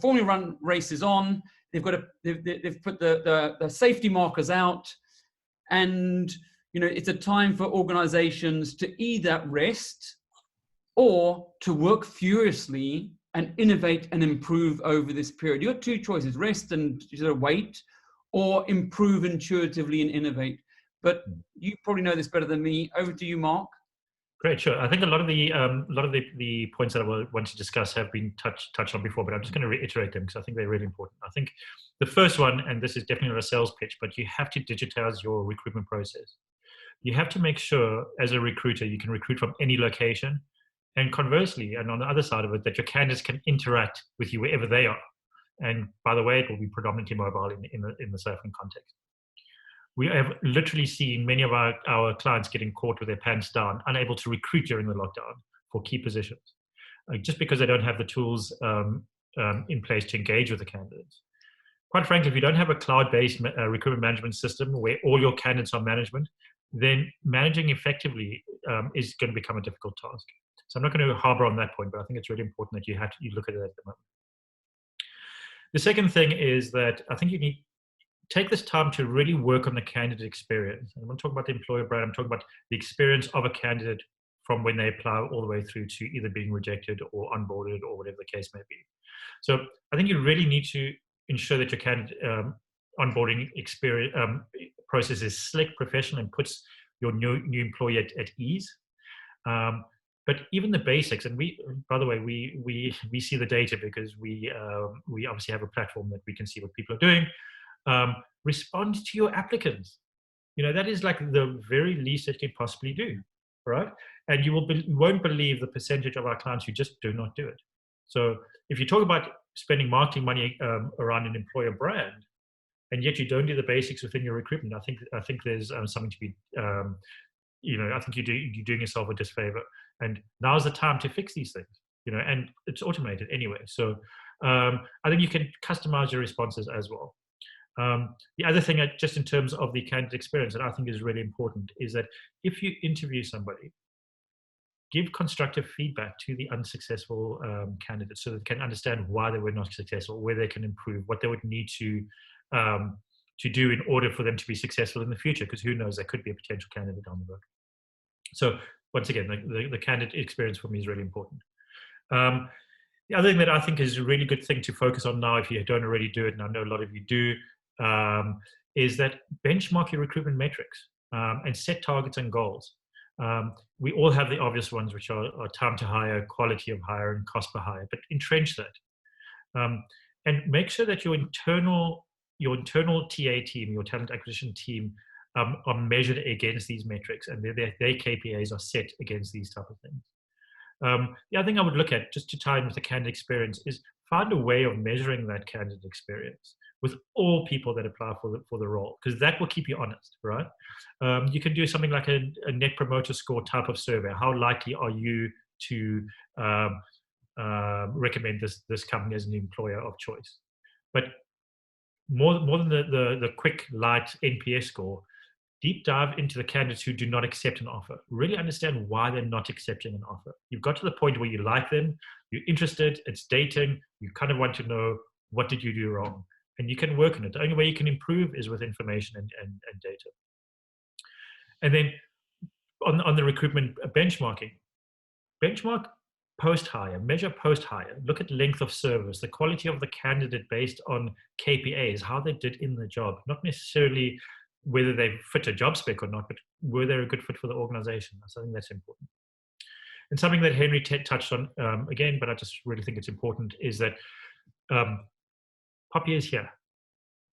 Formula 1 race is on. They've put the safety markers out, and it's a time for organizations to either rest or to work furiously and innovate and improve over this period. You got 2 choices: rest and sort of wait, or improve intuitively and innovate. But you probably know this better than me. Over to you, Marc. Great, sure. I think a lot of the points that I want to discuss have been touched on before, but I'm just going to reiterate them because I think they're really important. I think the first one, and this is definitely not a sales pitch, but you have to digitize your recruitment process. You have to make sure, as a recruiter, you can recruit from any location, and conversely, and on the other side of it, that your candidates can interact with you wherever they are. And by the way, it will be predominantly mobile in the South African context. We have literally seen many of our clients getting caught with their pants down, unable to recruit during the lockdown for key positions, just because they don't have the tools in place to engage with the candidates. Quite frankly, if you don't have a cloud-based recruitment management system where all your candidates are management, then managing effectively is going to become a difficult task. So I'm not going to harbor on that point, but I think it's really important that you look at it at the moment. The second thing is that I think you need take this time to really work on the candidate experience. And I'm not talking about the employer brand, I'm talking about the experience of a candidate from when they apply all the way through to either being rejected or onboarded or whatever the case may be. So I think you really need to ensure that your candidate onboarding experience process is slick, professional, and puts your new employee at ease. But even the basics, and by the way, we see the data because we obviously have a platform that we can see what people are doing. Respond to your applicants. That is like the very least that you can possibly do, right? And you won't believe the percentage of our clients who just do not do it. So if you talk about spending marketing money around an employer brand, and yet you don't do the basics within your recruitment, I think there's something to be, I think you're doing yourself a disfavor. And now's the time to fix these things, and it's automated anyway. So I think you can customize your responses as well. The other thing, just in terms of the candidate experience, that I think is really important, is that if you interview somebody, give constructive feedback to the unsuccessful candidates so that they can understand why they were not successful, where they can improve, what they would need to do in order for them to be successful in the future, because who knows, there could be a potential candidate down the road. So once again, the candidate experience for me is really important. The other thing that I think is a really good thing to focus on now, if you don't already do it, and I know a lot of you do, is that benchmark your recruitment metrics and set targets and goals. We all have the obvious ones, which are time to hire, quality of hire, and cost per hire, but entrench that. And make sure that your internal TA team, your talent acquisition team, are measured against these metrics, and their KPIs are set against these type of things. The other thing I would look at, just to tie in with the candidate experience, is find a way of measuring that candidate experience with all people that apply for the role, because that will keep you honest, right? You can do something like a net promoter score type of survey. How likely are you to recommend this company as an employer of choice? But more than the quick, light NPS score, deep dive into the candidates who do not accept an offer. Really understand why they're not accepting an offer. You've got to the point where you like them, you're interested, it's dating, you kind of want to know, what did you do wrong? And you can work on it. The only way you can improve is with information and data. And then on the recruitment benchmarking, benchmark post-hire, measure post-hire, look at length of service, the quality of the candidate based on KPIs, how they did in the job, not necessarily whether they fit a job spec or not, but were they a good fit for the organization? I think that's important. And something that Henry touched on again, but I just really think it's important, is that Poppy is here.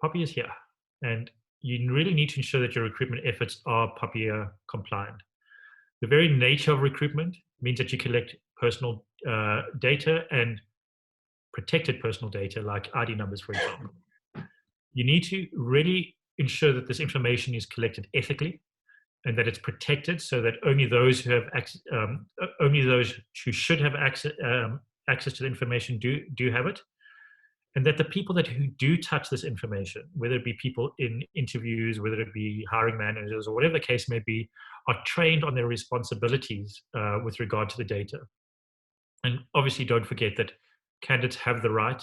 Poppy is here. And you really need to ensure that your recruitment efforts are Poppy compliant. The very nature of recruitment means that you collect personal data and protected personal data, like ID numbers, for example. You need to really ensure that this information is collected ethically and that it's protected, so that only those who have only those who should have access to the information do have it, and that the people who do touch this information, whether it be people in interviews, whether it be hiring managers, or whatever the case may be, are trained on their responsibilities with regard to the data. And obviously, don't forget that candidates have the right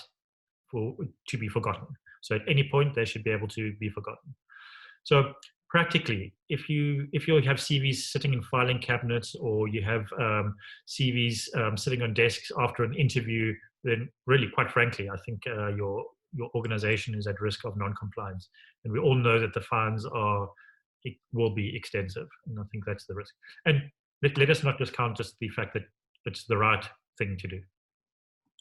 to be forgotten. So at any point, they should be able to be forgotten. So practically, if you have CVs sitting in filing cabinets, or you have CVs sitting on desks after an interview, then really, quite frankly, I think your organization is at risk of non-compliance. And we all know that the fines will be extensive, and I think that's the risk. And let us not discount just the fact that it's the right thing to do.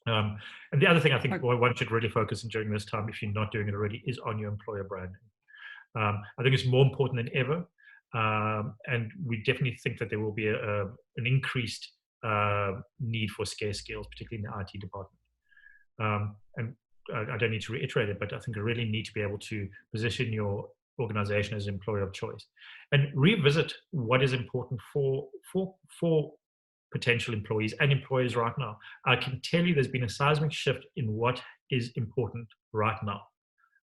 And the other thing I think one should really focus on during this time, if you're not doing it already, is on your employer branding. I think it's more important than ever, and we definitely think that there will be an increased need for scarce skills, particularly in the IT department. And I don't need to reiterate it, but I think you really need to be able to position your organization as an employer of choice, and revisit what is important for potential employees and employers right now. I can tell you there's been a seismic shift in what is important right now.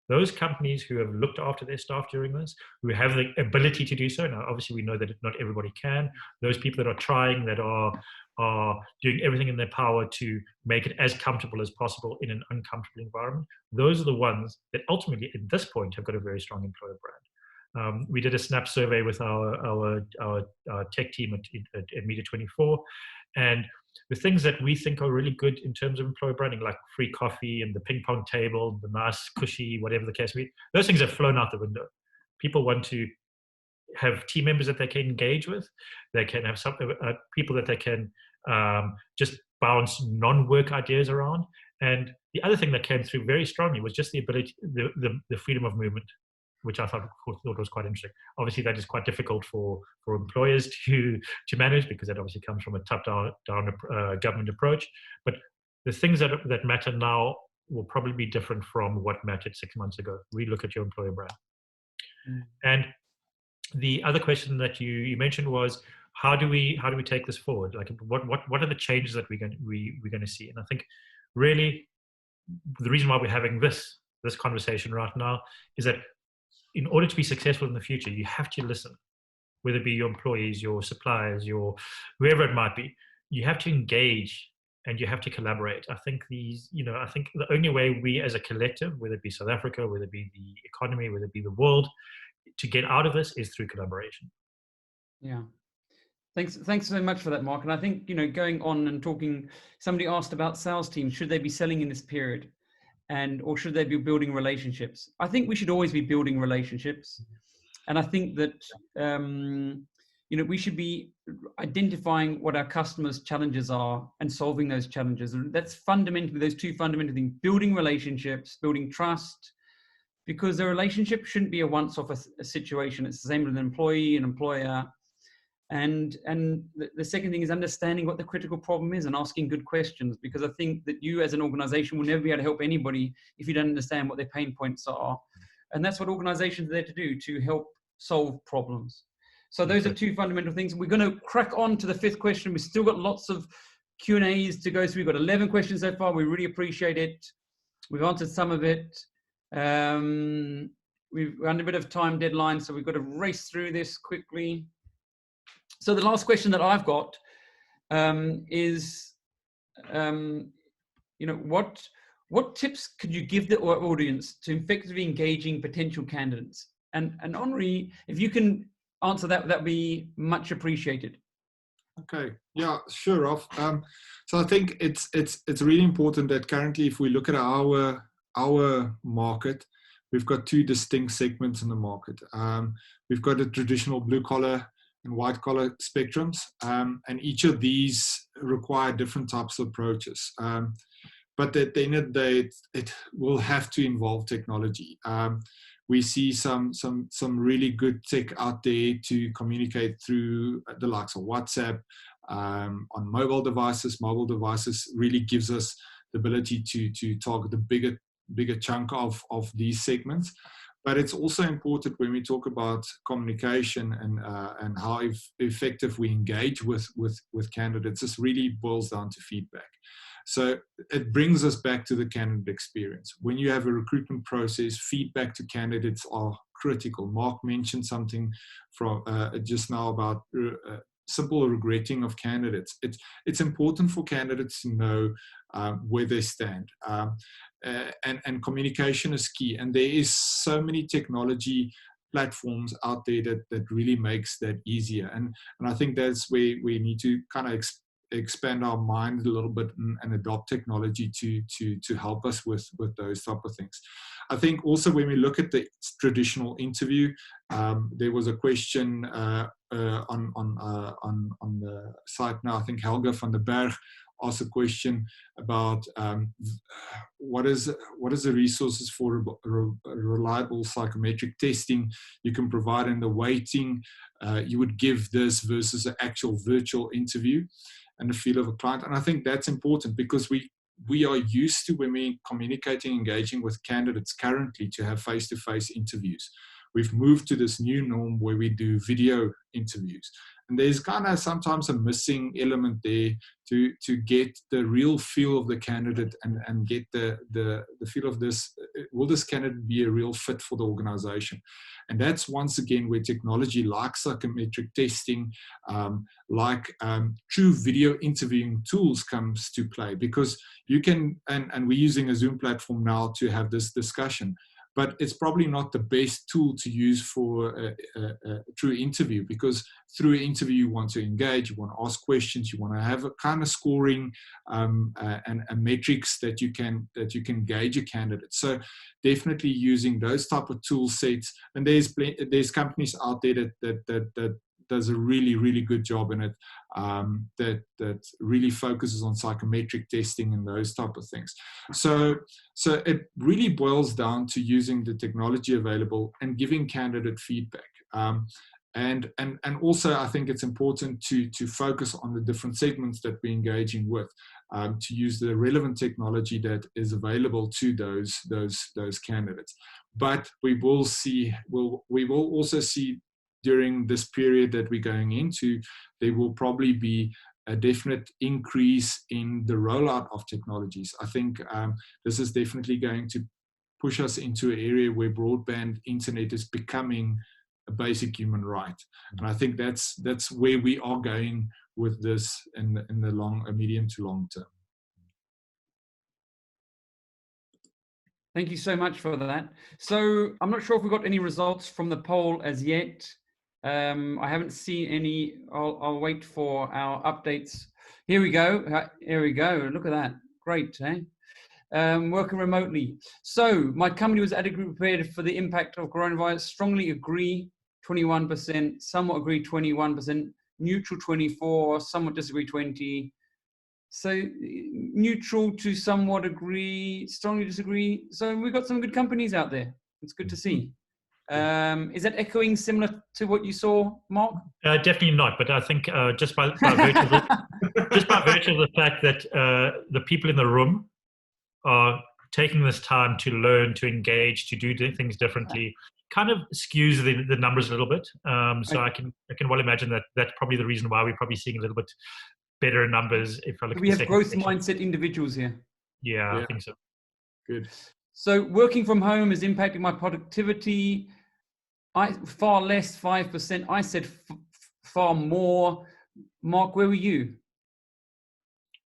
Those companies who have looked after their staff during this, who have the ability to do so, now obviously we know that not everybody can, those people that are trying, that are doing everything in their power to make it as comfortable as possible in an uncomfortable environment, those are the ones that ultimately at this point have got a very strong employer brand. We did a snap survey with our tech team at Media 24, and the things that we think are really good in terms of employer branding, like free coffee and the ping pong table, the nice cushy, whatever the case may be, those things have flown out the window. People want to have team members that they can engage with. They can have some people that they can just bounce non-work ideas around. And the other thing that came through very strongly was just the ability, the freedom of movement, which I thought was quite interesting. Obviously, that is quite difficult for employers to manage, because that obviously comes from a top-down government approach. But the things that matter now will probably be different from what mattered 6 months ago. We look at your employer brand. And the other question that you mentioned was, how do we take this forward? Like, what are the changes that we're going to see? And I think really the reason why we're having this this conversation right now, is that in order to be successful in the future, you have to listen, whether it be your employees, your suppliers, your whoever it might be. You have to engage and you have to collaborate. I think I think the only way we as a collective, whether it be South Africa, whether it be the economy, whether it be the world, to get out of this is through collaboration. Yeah. Thanks so much for that, Mark. And I think, going on and talking, somebody asked about sales teams. Should they be selling in this period? Or should they be building relationships? I think we should always be building relationships. And I think that, we should be identifying what our customers' challenges are and solving those challenges. And that's fundamentally, those two fundamental things: building relationships, building trust, because the relationship shouldn't be a once-off a situation. It's the same with an employee and employer. And the second thing is understanding what the critical problem is and asking good questions, because I think that you as an organization will never be able to help anybody if you don't understand what their pain points are. And that's what organizations are there to do, to help solve problems. So those are two fundamental things. We're going to crack on to the fifth question. We've still got lots of Q&As to go through. We've got 11 questions so far. We really appreciate it. We've answered some of it. We're under a bit of time deadline, so we've got to race through this quickly. So the last question that I've got is, what tips could you give the audience to effectively engaging potential candidates? And Henri, if you can answer that, that'd be much appreciated. Okay, yeah, sure, Ralf. So I think it's really important that currently, if we look at our market, we've got two distinct segments in the market. We've got a traditional blue collar and white collar spectrums, and each of these require different types of approaches. But at the end of the day, it will have to involve technology. We see some really good tech out there to communicate through the likes of WhatsApp on mobile devices. Mobile devices really gives us the ability to target the bigger chunk of these segments. But it's also important when we talk about communication and how effective we engage with candidates. This really boils down to feedback. So it brings us back to the candidate experience. When you have a recruitment process, feedback to candidates are critical. Mark mentioned something from just now about simple regretting of candidates. It's important for candidates to know where they stand. And communication is key. And there is so many technology platforms out there that really makes that easier. And I think that's where we need to kind of expand our mind a little bit and adopt technology to help us with those type of things. I think also when we look at the traditional interview, there was a question on the site now. I think Helga van der Berg asked a question about what is the resources for reliable psychometric testing you can provide, and the weighting you would give this versus an actual virtual interview and the feel of a client. And I think that's important because we are used to, when we're communicating, engaging with candidates currently, to have face-to-face interviews. We've moved to this new norm where we do video interviews. And there's kind of sometimes a missing element there to get the real feel of the candidate and get the feel of this. Will this candidate be a real fit for the organization? And that's once again where technology like psychometric testing, like true video interviewing tools comes to play, because you can, and we're using a Zoom platform now to have this discussion. But it's probably not the best tool to use for a true interview, because through an interview you want to engage, you want to ask questions, you want to have a kind of scoring and metrics that you can gauge a candidate. So definitely using those type of tool sets, and there's companies out there that does a really, really good job in it, that really focuses on psychometric testing and those type of things. So it really boils down to using the technology available and giving candidate feedback. And also I think it's important to focus on the different segments that we're engaging with, to use the relevant technology that is available to those candidates. But we will also see during this period that we're going into, there will probably be a definite increase in the rollout of technologies. I think this is definitely going to push us into an area where broadband internet is becoming a basic human right. And I think that's where we are going with this in the medium to long term. Thank you so much for that. So I'm not sure if we got any results from the poll as yet. I haven't seen any. I'll wait for our updates. Here we go. Here we go. Look at that. Great, eh? Working remotely. So my company was adequately prepared for the impact of coronavirus. Strongly agree, 21%. Somewhat agree, 21%. Neutral, 24%. Somewhat disagree, 20%. So neutral to somewhat agree, strongly disagree. So we've got some good companies out there. It's good to see. Is that echoing similar to what you saw, Mark? Definitely not. But I think just by virtue of the fact that the people in the room are taking this time to learn, to engage, to do things differently, kind of skews the numbers a little bit. So I can well imagine that that's probably the reason why we're probably seeing a little bit better numbers. If I look, we have growth section. mindset individuals here. Yeah, I think so. Good. So working from home is impacting my productivity. Far less, 5%. I said far more. Mark, where were you?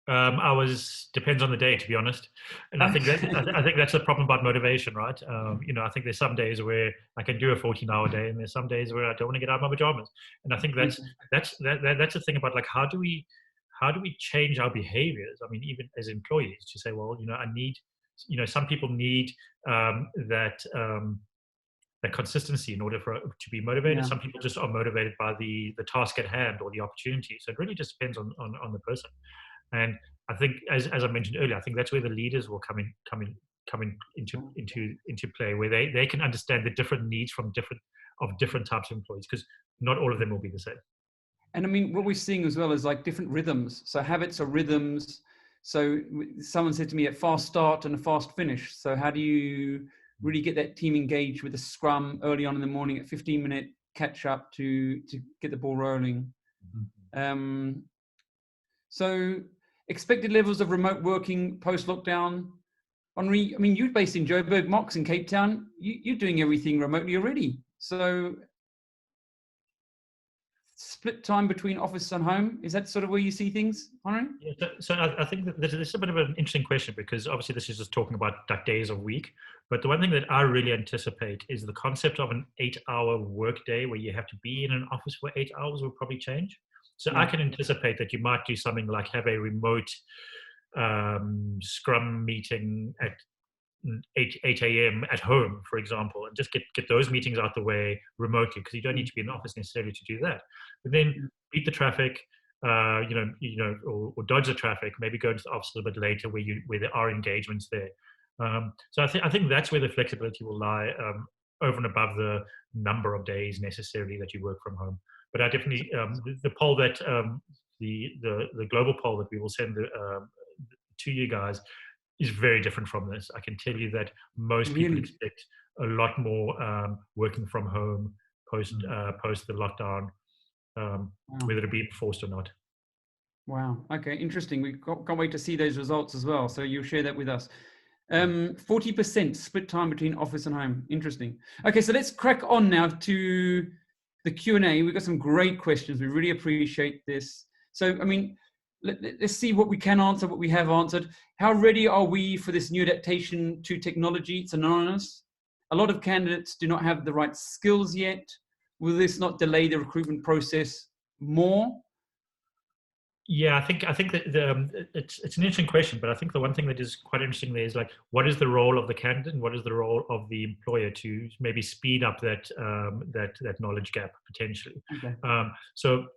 I was, depends on the day, to be honest. And I think that's the problem about motivation, right? I think there's some days where I can do a 14-hour day, and there's some days where I don't want to get out of my pajamas. And I think that's the thing about, like, how do we change our behaviors? I mean, even as employees, to say, well, I need, some people need that consistency in order to be motivated. Yeah. Some people just are motivated by the task at hand or the opportunity. So it really just depends on the person. And I think, as I mentioned earlier, I think that's where the leaders will come into play, where they can understand the different needs from different types of employees, because not all of them will be the same. And I mean, what we're seeing as well is like different rhythms. So habits are rhythms. So someone said to me, a fast start and a fast finish. So how do you really get that team engaged with a scrum early on in the morning at 15-minute catch up to get the ball rolling? So expected levels of remote working post-lockdown. Henri, I mean, you're based in Joburg, Mark's in Cape Town. You're doing everything remotely already. So split time between office and home, is that sort of where you see things, Henri? Yeah, so I think that this is a bit of an interesting question, because obviously this is just talking about like days a week. But the one thing that I really anticipate is the concept of an 8-hour workday where you have to be in an office for 8 hours will probably change. So I can anticipate that you might do something like have a remote scrum meeting at 8 a.m. at home, for example, and just get those meetings out the way remotely, because you don't need to be in the office necessarily to do that. But then beat the traffic, or dodge the traffic. Maybe go into the office a little bit later where there are engagements there. So I think that's where the flexibility will lie, over and above the number of days necessarily that you work from home. But I definitely the poll that the global poll that we will send to you guys is very different from this. I can tell you that most people expect a lot more working from home post the lockdown, whether it be forced or not. Wow. Okay. Interesting. We can't wait to see those results as well. So you'll share that with us. 40% split time between office and home. Interesting. Okay. So let's crack on now to the Q&A. We've got some great questions. We really appreciate this. So, I mean, let's see what we can answer, what we have answered. How ready are we for this new adaptation to technology? It's anonymous. A lot of candidates do not have the right skills yet. Will this not delay the recruitment process more? Yeah, I think that it's an interesting question, but I think the one thing that is quite interesting there is, like, what is the role of the candidate and what is the role of the employer to maybe speed up that knowledge gap potentially. Okay. So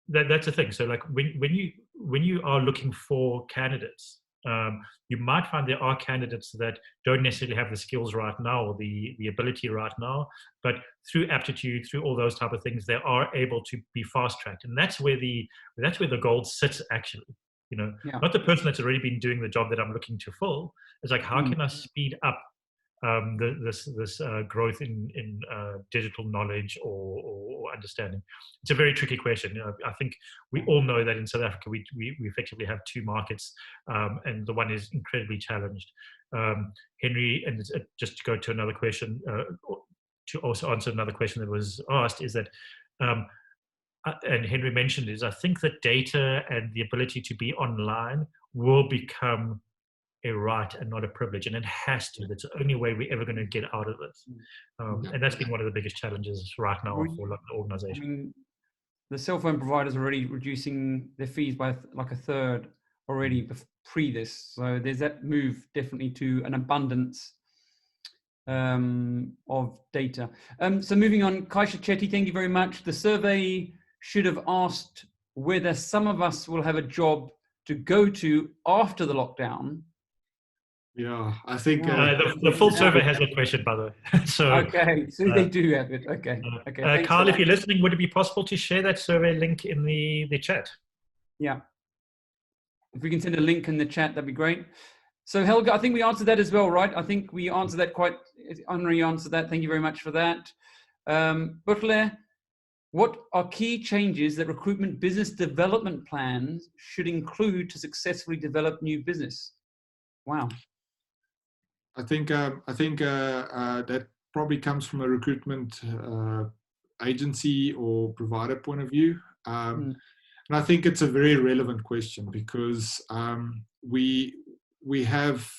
that's the thing. So, like, when you are looking for candidates, you might find there are candidates that don't necessarily have the skills right now or the ability right now, but through aptitude, through all those type of things, they are able to be fast-tracked. And that's where the gold sits, actually. Not the person that's already been doing the job that I'm looking to fill. It's like, how can I speed up this growth in digital knowledge or understanding? It's a very tricky question. I think we all know that in South Africa we effectively have two markets, and the one is incredibly challenged. Henry, and just to go to another question, to also answer another question that was asked, is that, and Henry mentioned, is I think that data and the ability to be online will become a right and not a privilege, and it has to. That's the only way we're ever going to get out of this. And that's been one of the biggest challenges right now for a lot of organizations. I mean, the cell phone providers are already reducing their fees by like a third already pre this. So there's that move definitely to an abundance of data. So moving on, Kaisha Chetty, thank you very much. The survey should have asked whether some of us will have a job to go to after the lockdown. Yeah, I think the full survey has a question, by the way. So okay, so they do have it. Okay, okay. Carl, if you're listening, would it be possible to share that survey link in the chat? Yeah, if we can send a link in the chat, that'd be great. So Helga, I think we answered that as well, right? I think we answered that quite. Henri answered that. Thank you very much for that. Butler, what are key changes that recruitment business development plans should include to successfully develop new business? Wow. I think that probably comes from a recruitment agency or provider point of view, and I think it's a very relevant question because we have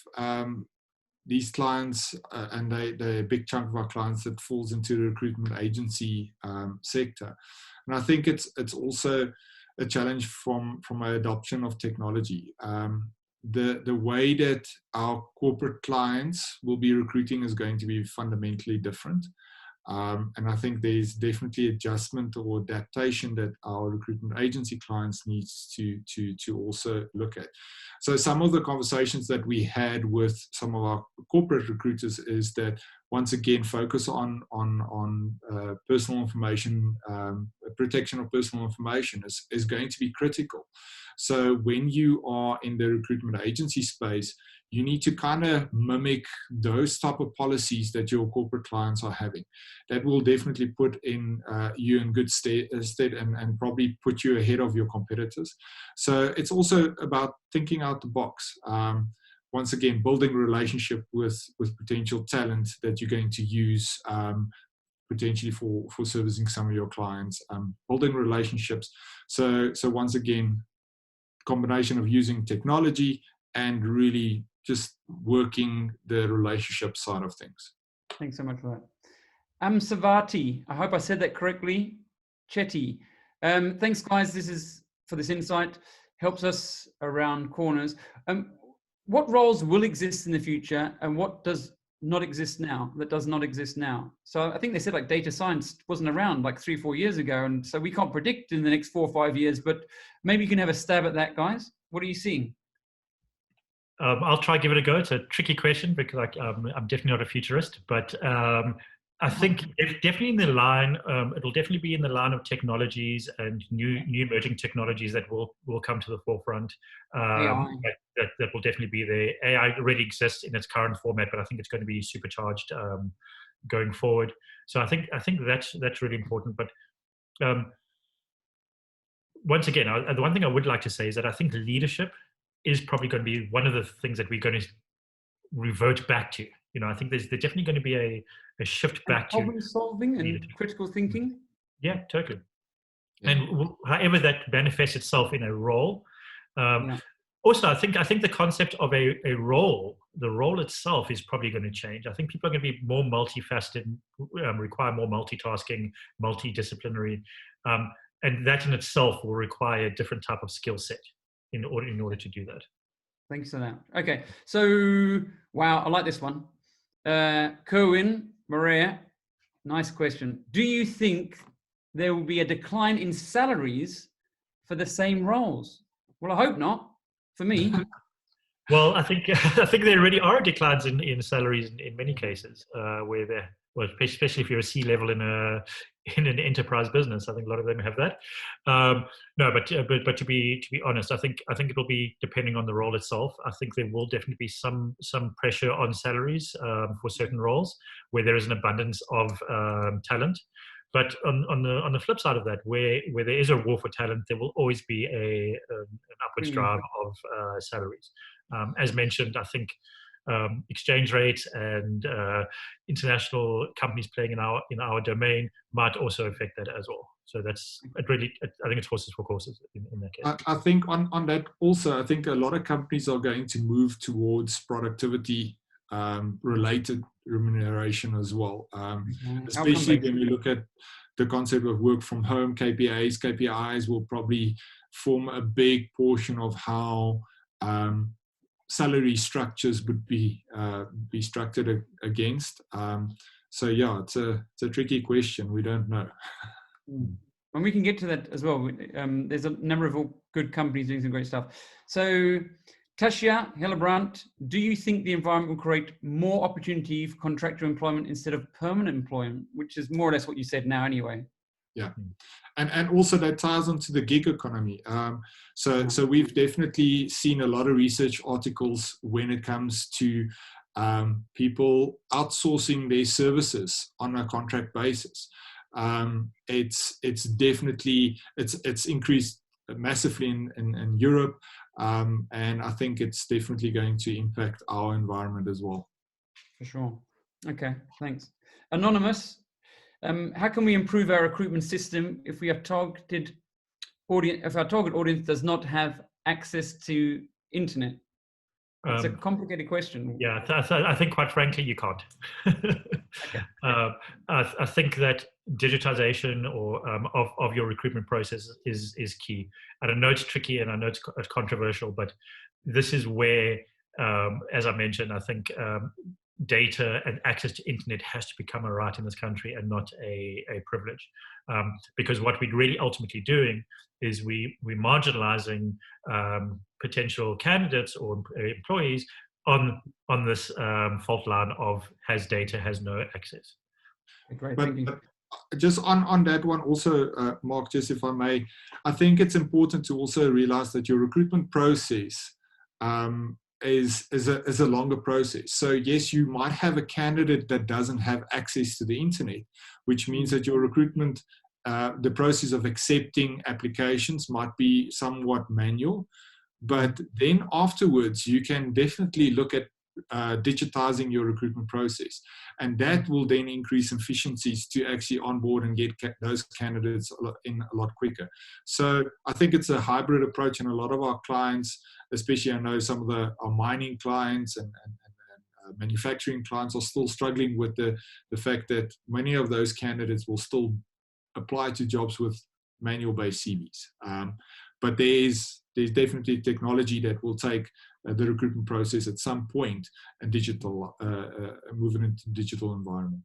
these clients, and they're a big chunk of our clients that falls into the recruitment agency sector, and I think it's also a challenge from an adoption of technology. The way that our corporate clients will be recruiting is going to be fundamentally different. And I think there's definitely adjustment or adaptation that our recruitment agency clients needs to also look at. So some of the conversations that we had with some of our corporate recruiters is that once again, focus on personal information, protection of personal information is going to be critical. So when you are in the recruitment agency space, you need to kind of mimic those type of policies that your corporate clients are having. That will definitely put you in good stead and probably put you ahead of your competitors. So it's also about thinking out the box. Once again, building a relationship with potential talent that you're going to use potentially for servicing some of your clients, building relationships. So once again, combination of using technology and really just working the relationship side of things. Thanks so much for that. Savati, I hope I said that correctly. Chetty. Thanks, guys. This is for this insight. Helps us around corners. What roles will exist in the future and what does not exist now, that does not exist now? So I think they said like data science wasn't around like 3-4 years ago. And so we can't predict in the next 4 or 5 years, but maybe you can have a stab at that, guys. What are you seeing? I'll try to give it a go. It's a tricky question because I'm definitely not a futurist, but I think definitely in the line, it'll definitely be in the line of technologies and new emerging technologies that will come to the forefront. That will definitely be there. AI already exists in its current format, but I think it's going to be supercharged going forward. So I think that's really important. But once again, the one thing I would like to say is that I think leadership is probably going to be one of the things that we're going to revert back to. You know, I think there's definitely going to be a shift back to problem solving and leadership. Critical thinking. Yeah, totally. Yeah. And however that manifests itself in a role. Also, I think the concept of a role, the role itself is probably going to change. I think people are going to be more multifaceted, require more multitasking, multidisciplinary, and that in itself will require a different type of skill set in order to do that. Thanks for that. Okay, so wow, I like this one. Kerwin, Maria, nice question. Do you think there will be a decline in salaries for the same roles? Well, I hope not. For me. Well, I think there already are declines in salaries in many cases where well, especially if you're a C-level in an enterprise business. I think a lot of them have that. No, but to be honest, I think it'll be depending on the role itself. I think there will definitely be some pressure on salaries for certain roles where there is an abundance of talent. But on the flip side of that, where there is a war for talent, there will always be an upwards drive of salaries. As mentioned, I think exchange rates and international companies playing in our domain might also affect that as well. So that's I think it's horses for courses in that case. I think on that also, I think a lot of companies are going to move towards productivity related remuneration as well, especially when we look at the concept of work from home. KPIs will probably form a big portion of how salary structures would be structured against. So yeah, it's a tricky question. We don't know. And we can get to that as well. There's a number of good companies doing some great stuff. So Tasha Hillebrand, do you think the environment will create more opportunity for contractor employment instead of permanent employment, which is more or less what you said now anyway? Yeah. And also that ties into the gig economy. So we've definitely seen a lot of research articles when it comes to people outsourcing their services on a contract basis. It's definitely it's increased massively in Europe, and I think it's definitely going to impact our environment as well. For sure. Okay, thanks. Anonymous. How can we improve our recruitment system if our target audience does not have access to internet? It's a complicated question. Yeah, I think quite frankly you can't. Okay. I think that digitization or of your recruitment process is key. And I know it's tricky and I know it's controversial, but this is where, as I mentioned, I think data and access to internet has to become a right in this country and not a privilege, because what we're really ultimately doing is we're marginalizing potential candidates or employees on this fault line of has data, has no access. Great, but, thank you. But just on that one also, Mark, just if I may, I think it's important to also realize that your recruitment process is a longer process. So yes, you might have a candidate that doesn't have access to the internet, which means that your recruitment, the process of accepting applications might be somewhat manual, but then afterwards you can definitely look at digitizing your recruitment process, and that will then increase efficiencies to actually onboard and get those candidates in a lot quicker. So I think it's a hybrid approach, and a lot of our clients, especially I know some of our mining clients and manufacturing clients, are still struggling with the fact that many of those candidates will still apply to jobs with manual based CVs. But there's definitely technology that will take the recruitment process at some point and moving into digital environment.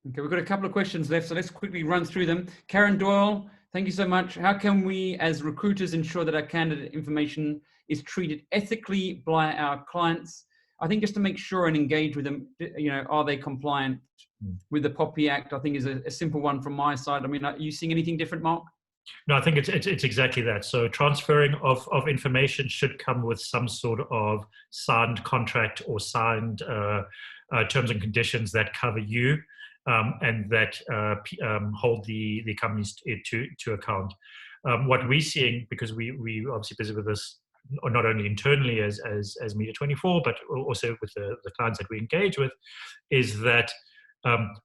Okay, we've got a couple of questions left, so let's quickly run through them. Karen Doyle, thank you so much. How can we as recruiters ensure that our candidate information is treated ethically by our clients? I think just to make sure and engage with them, are they compliant with the POPI Act? I think is a simple one from my side. I mean, are you seeing anything different, Mark? No, I think it's exactly that. So transferring of information should come with some sort of signed contract or signed terms and conditions that cover you and that hold the companies to account. What we're seeing, because we obviously busy with this not only internally as Media 24, but also with the clients that we engage with, is that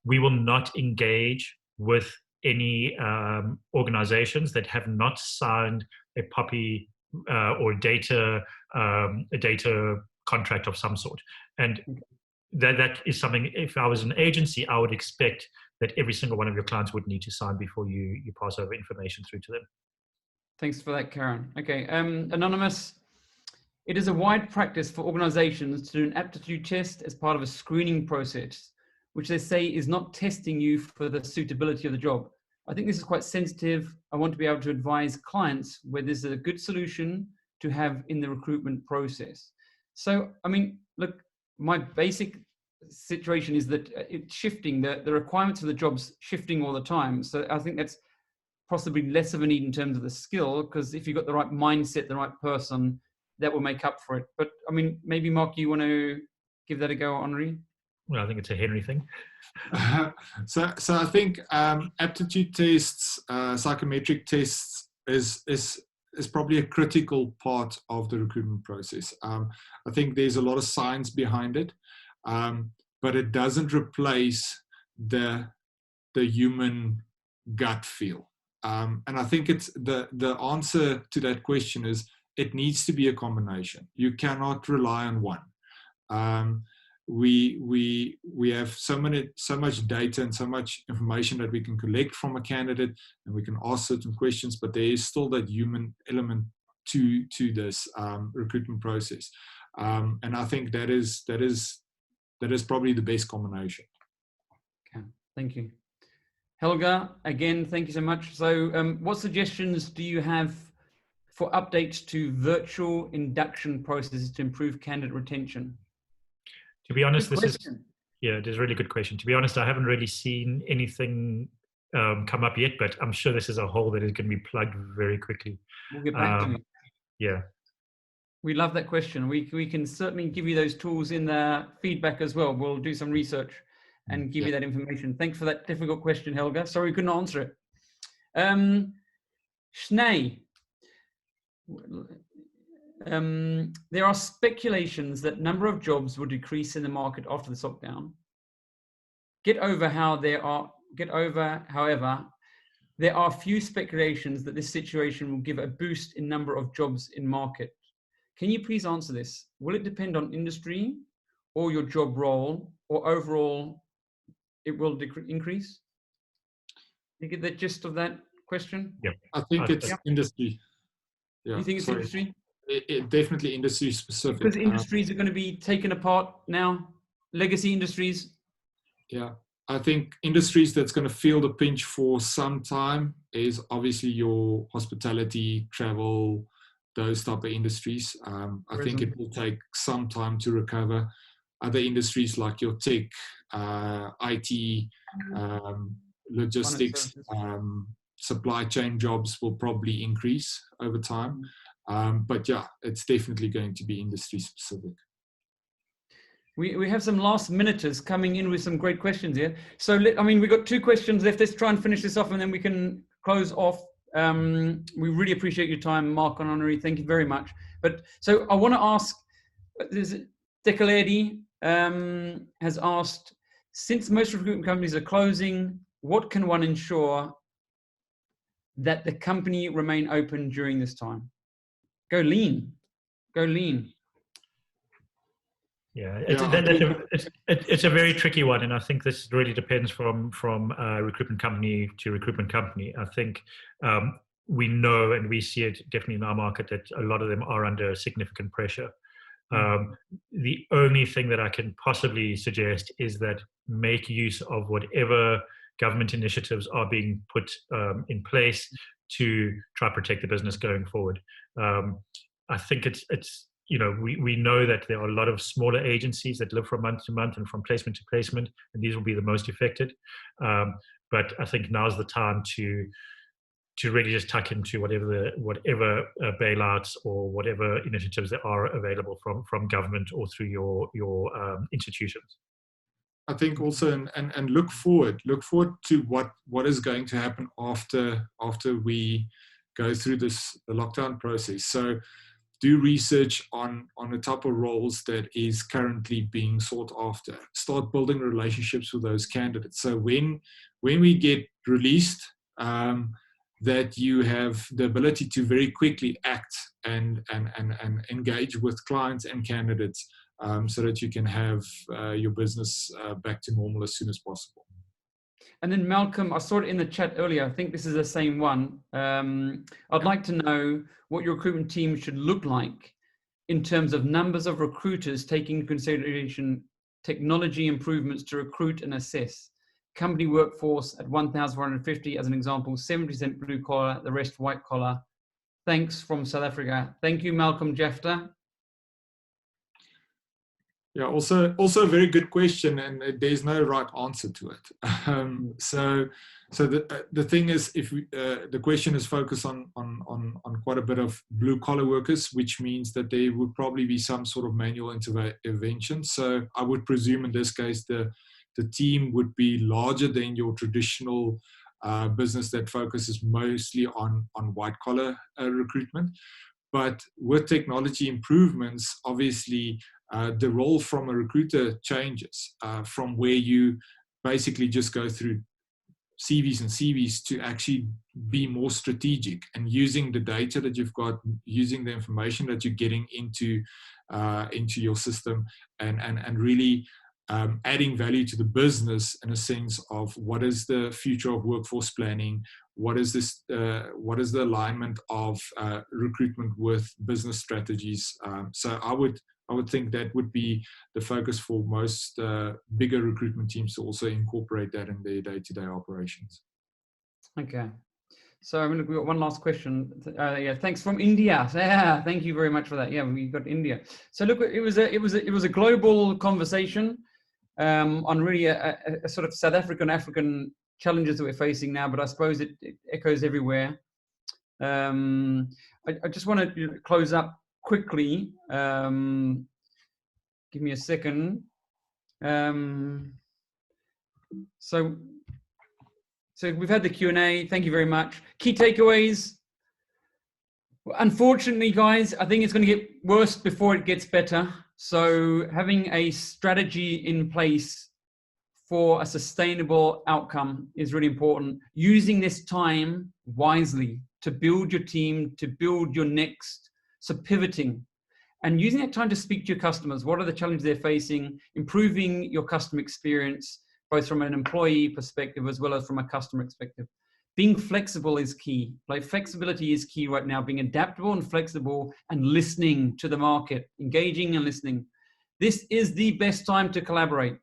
we will not engage with any organizations that have not signed a POPI or a data contract of some sort. And that is something, if I was an agency, I would expect that every single one of your clients would need to sign before you pass over information through to them. Thanks for that, Karen. Okay, Anonymous. It is a wide practice for organizations to do an aptitude test as part of a screening process, which they say is not testing you for the suitability of the job. I think this is quite sensitive. I want to be able to advise clients where this is a good solution to have in the recruitment process. So, I mean, look, my basic situation is that it's shifting, the requirements of the jobs shifting all the time. So I think that's possibly less of a need in terms of the skill, because if you've got the right mindset, the right person, that will make up for it. But I mean, maybe Marc, you want to give that a go, Henneri? Well, I think it's a Henneri thing. So I think aptitude tests, psychometric tests is probably a critical part of the recruitment process. I think there's a lot of science behind it, but it doesn't replace the human gut feel. And I think it's the answer to that question is it needs to be a combination. You cannot rely on one. We have so much data and so much information that we can collect from a candidate, and we can ask certain questions, but there is still that human element to this recruitment process, and I think that is probably the best combination. Okay, thank you. Helga, again, thank you so much. So what suggestions do you have for updates to virtual induction processes to improve candidate retention? To be honest, it is a really good question. To be honest, I haven't really seen anything come up yet, but I'm sure this is a hole that is going to be plugged very quickly. We'll get back to you. Yeah. We love that question. We can certainly give you those tools in the feedback as well. We'll do some research and give you that information. Thanks for that difficult question, Helga. Sorry we couldn't answer it. Schnee. There are speculations that number of jobs will decrease in the market after the lockdown. However, there are few speculations that this situation will give a boost in number of jobs in market. Can you please answer this? Will it depend on industry or your job role, or overall it will increase? You get the gist of that question? Yeah. I think it's industry. Yeah. You think it's industry? It definitely industry specific. Because industries are going to be taken apart now, legacy industries. Yeah, I think industries that's going to feel the pinch for some time is obviously your hospitality, travel, those type of industries. I think it will take some time to recover. Other industries like your tech, IT, logistics, supply chain jobs will probably increase over time. But yeah, it's definitely going to be industry specific. We have some last minuters coming in with some great questions here. So, we've got 2 questions left. Let's try and finish this off and then we can close off. We really appreciate your time, Marc and Henneri. Thank you very much. But so I want to ask, Decalerdi has asked, since most recruitment companies are closing, what can one ensure that the company remain open during this time? Go lean. Yeah, it's a very tricky one, and I think this really depends from recruitment company to recruitment company. I think we know, and we see it definitely in our market, that a lot of them are under significant pressure. The only thing that I can possibly suggest is that make use of whatever government initiatives are being put in place to try to protect the business going forward. I think it's we know that there are a lot of smaller agencies that live from month to month and from placement to placement, and these will be the most affected. But I think now's the time to really just tuck into whatever bailouts or whatever initiatives that are available from government or through your institutions. I think also and look forward to what is going to happen after we go through the lockdown process. So do research on the type of roles that is currently being sought after. Start building relationships with those candidates. So when we get released, that you have the ability to very quickly act and engage with clients and candidates, so that you can have your business back to normal as soon as possible. And then Malcolm, I saw it in the chat earlier. I think this is the same one. I'd like to know what your recruitment team should look like in terms of numbers of recruiters taking into consideration technology improvements to recruit and assess. Company workforce at 1,450 as an example, 70% blue collar, the rest white collar. Thanks from South Africa. Thank you, Malcolm Jafta. Yeah, also a very good question, and there's no right answer to it. So the thing is, if the question is focused on quite a bit of blue collar workers, which means that there would probably be some sort of manual intervention. So I would presume in this case the team would be larger than your traditional business that focuses mostly on white collar recruitment. But with technology improvements, obviously, the role from a recruiter changes from where you basically just go through CVs and CVs to actually be more strategic and using the data that you've got, using the information that you're getting into your system, and really adding value to the business in a sense of what is the future of workforce planning, what is the alignment of recruitment with business strategies. So I would think that would be the focus for most bigger recruitment teams to also incorporate that in their day-to-day operations. Okay. So we've got one last question. Yeah, thanks from India. Yeah, thank you very much for that. Yeah, we got India. So look, it was a global conversation on really a sort of South African challenges that we're facing now, but I suppose it echoes everywhere. I just want to close up quickly. Give me a second. So we've had the Q&A. Thank you very much. Key takeaways. Unfortunately, guys, I think it's going to get worse before it gets better. So having a strategy in place for a sustainable outcome is really important. Using this time wisely to build your team, to build your next, so pivoting. And using that time to speak to your customers. What are the challenges they're facing? Improving your customer experience, both from an employee perspective as well as from a customer perspective. Being flexible is key. Like flexibility is key right now. Being adaptable and flexible and listening to the market, engaging and listening. This is the best time to collaborate.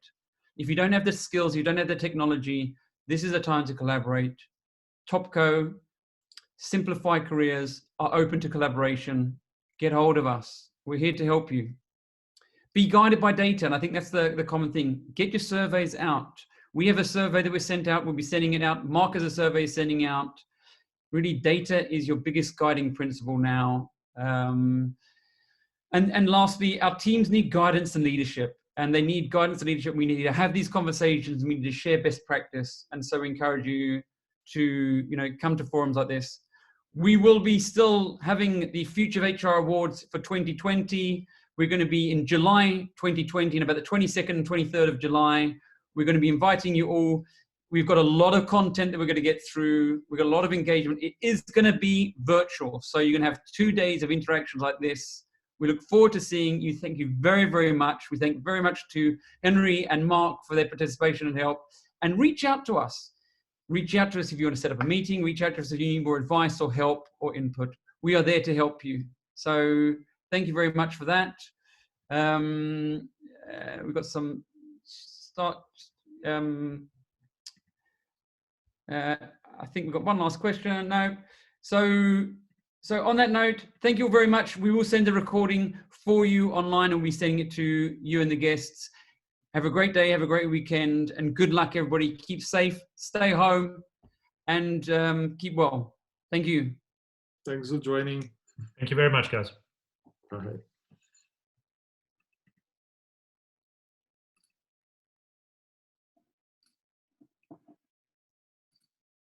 If you don't have the skills, you don't have the technology, this is a time to collaborate. Topco, Simplify Careers are open to collaboration. Get hold of us. We're here to help you. Be guided by data, and I think that's the common thing. Get your surveys out. We have a survey that we sent out. We'll be sending it out. Marc has a survey sending out. Really, data is your biggest guiding principle now. And lastly, our teams need guidance and leadership. And they need guidance and leadership. We need to have these conversations. We need to share best practice. And so we encourage you to come to forums like this. We will be still having the Future of HR Awards for 2020. We're going to be in July 2020, and about the 22nd and 23rd of July. We're going to be inviting you all. We've got a lot of content that we're going to get through. We've got a lot of engagement. It is going to be virtual. So you're going to have 2 days of interactions like this. We look forward to seeing you. Thank you very, very much. We thank very much to Henneri and Marc for their participation and help. And reach out to us. Reach out to us if you want to set up a meeting. Reach out to us if you need more advice or help or input. We are there to help you. So thank you very much for that. We've got some start. I think we've got one last question now. So on that note, thank you all very much. We will send a recording for you online, and we'll be sending it to you and the guests. Have a great day, have a great weekend, and good luck, everybody. Keep safe, stay home, and keep well. Thank you. Thanks for joining. Thank you very much, guys. All right.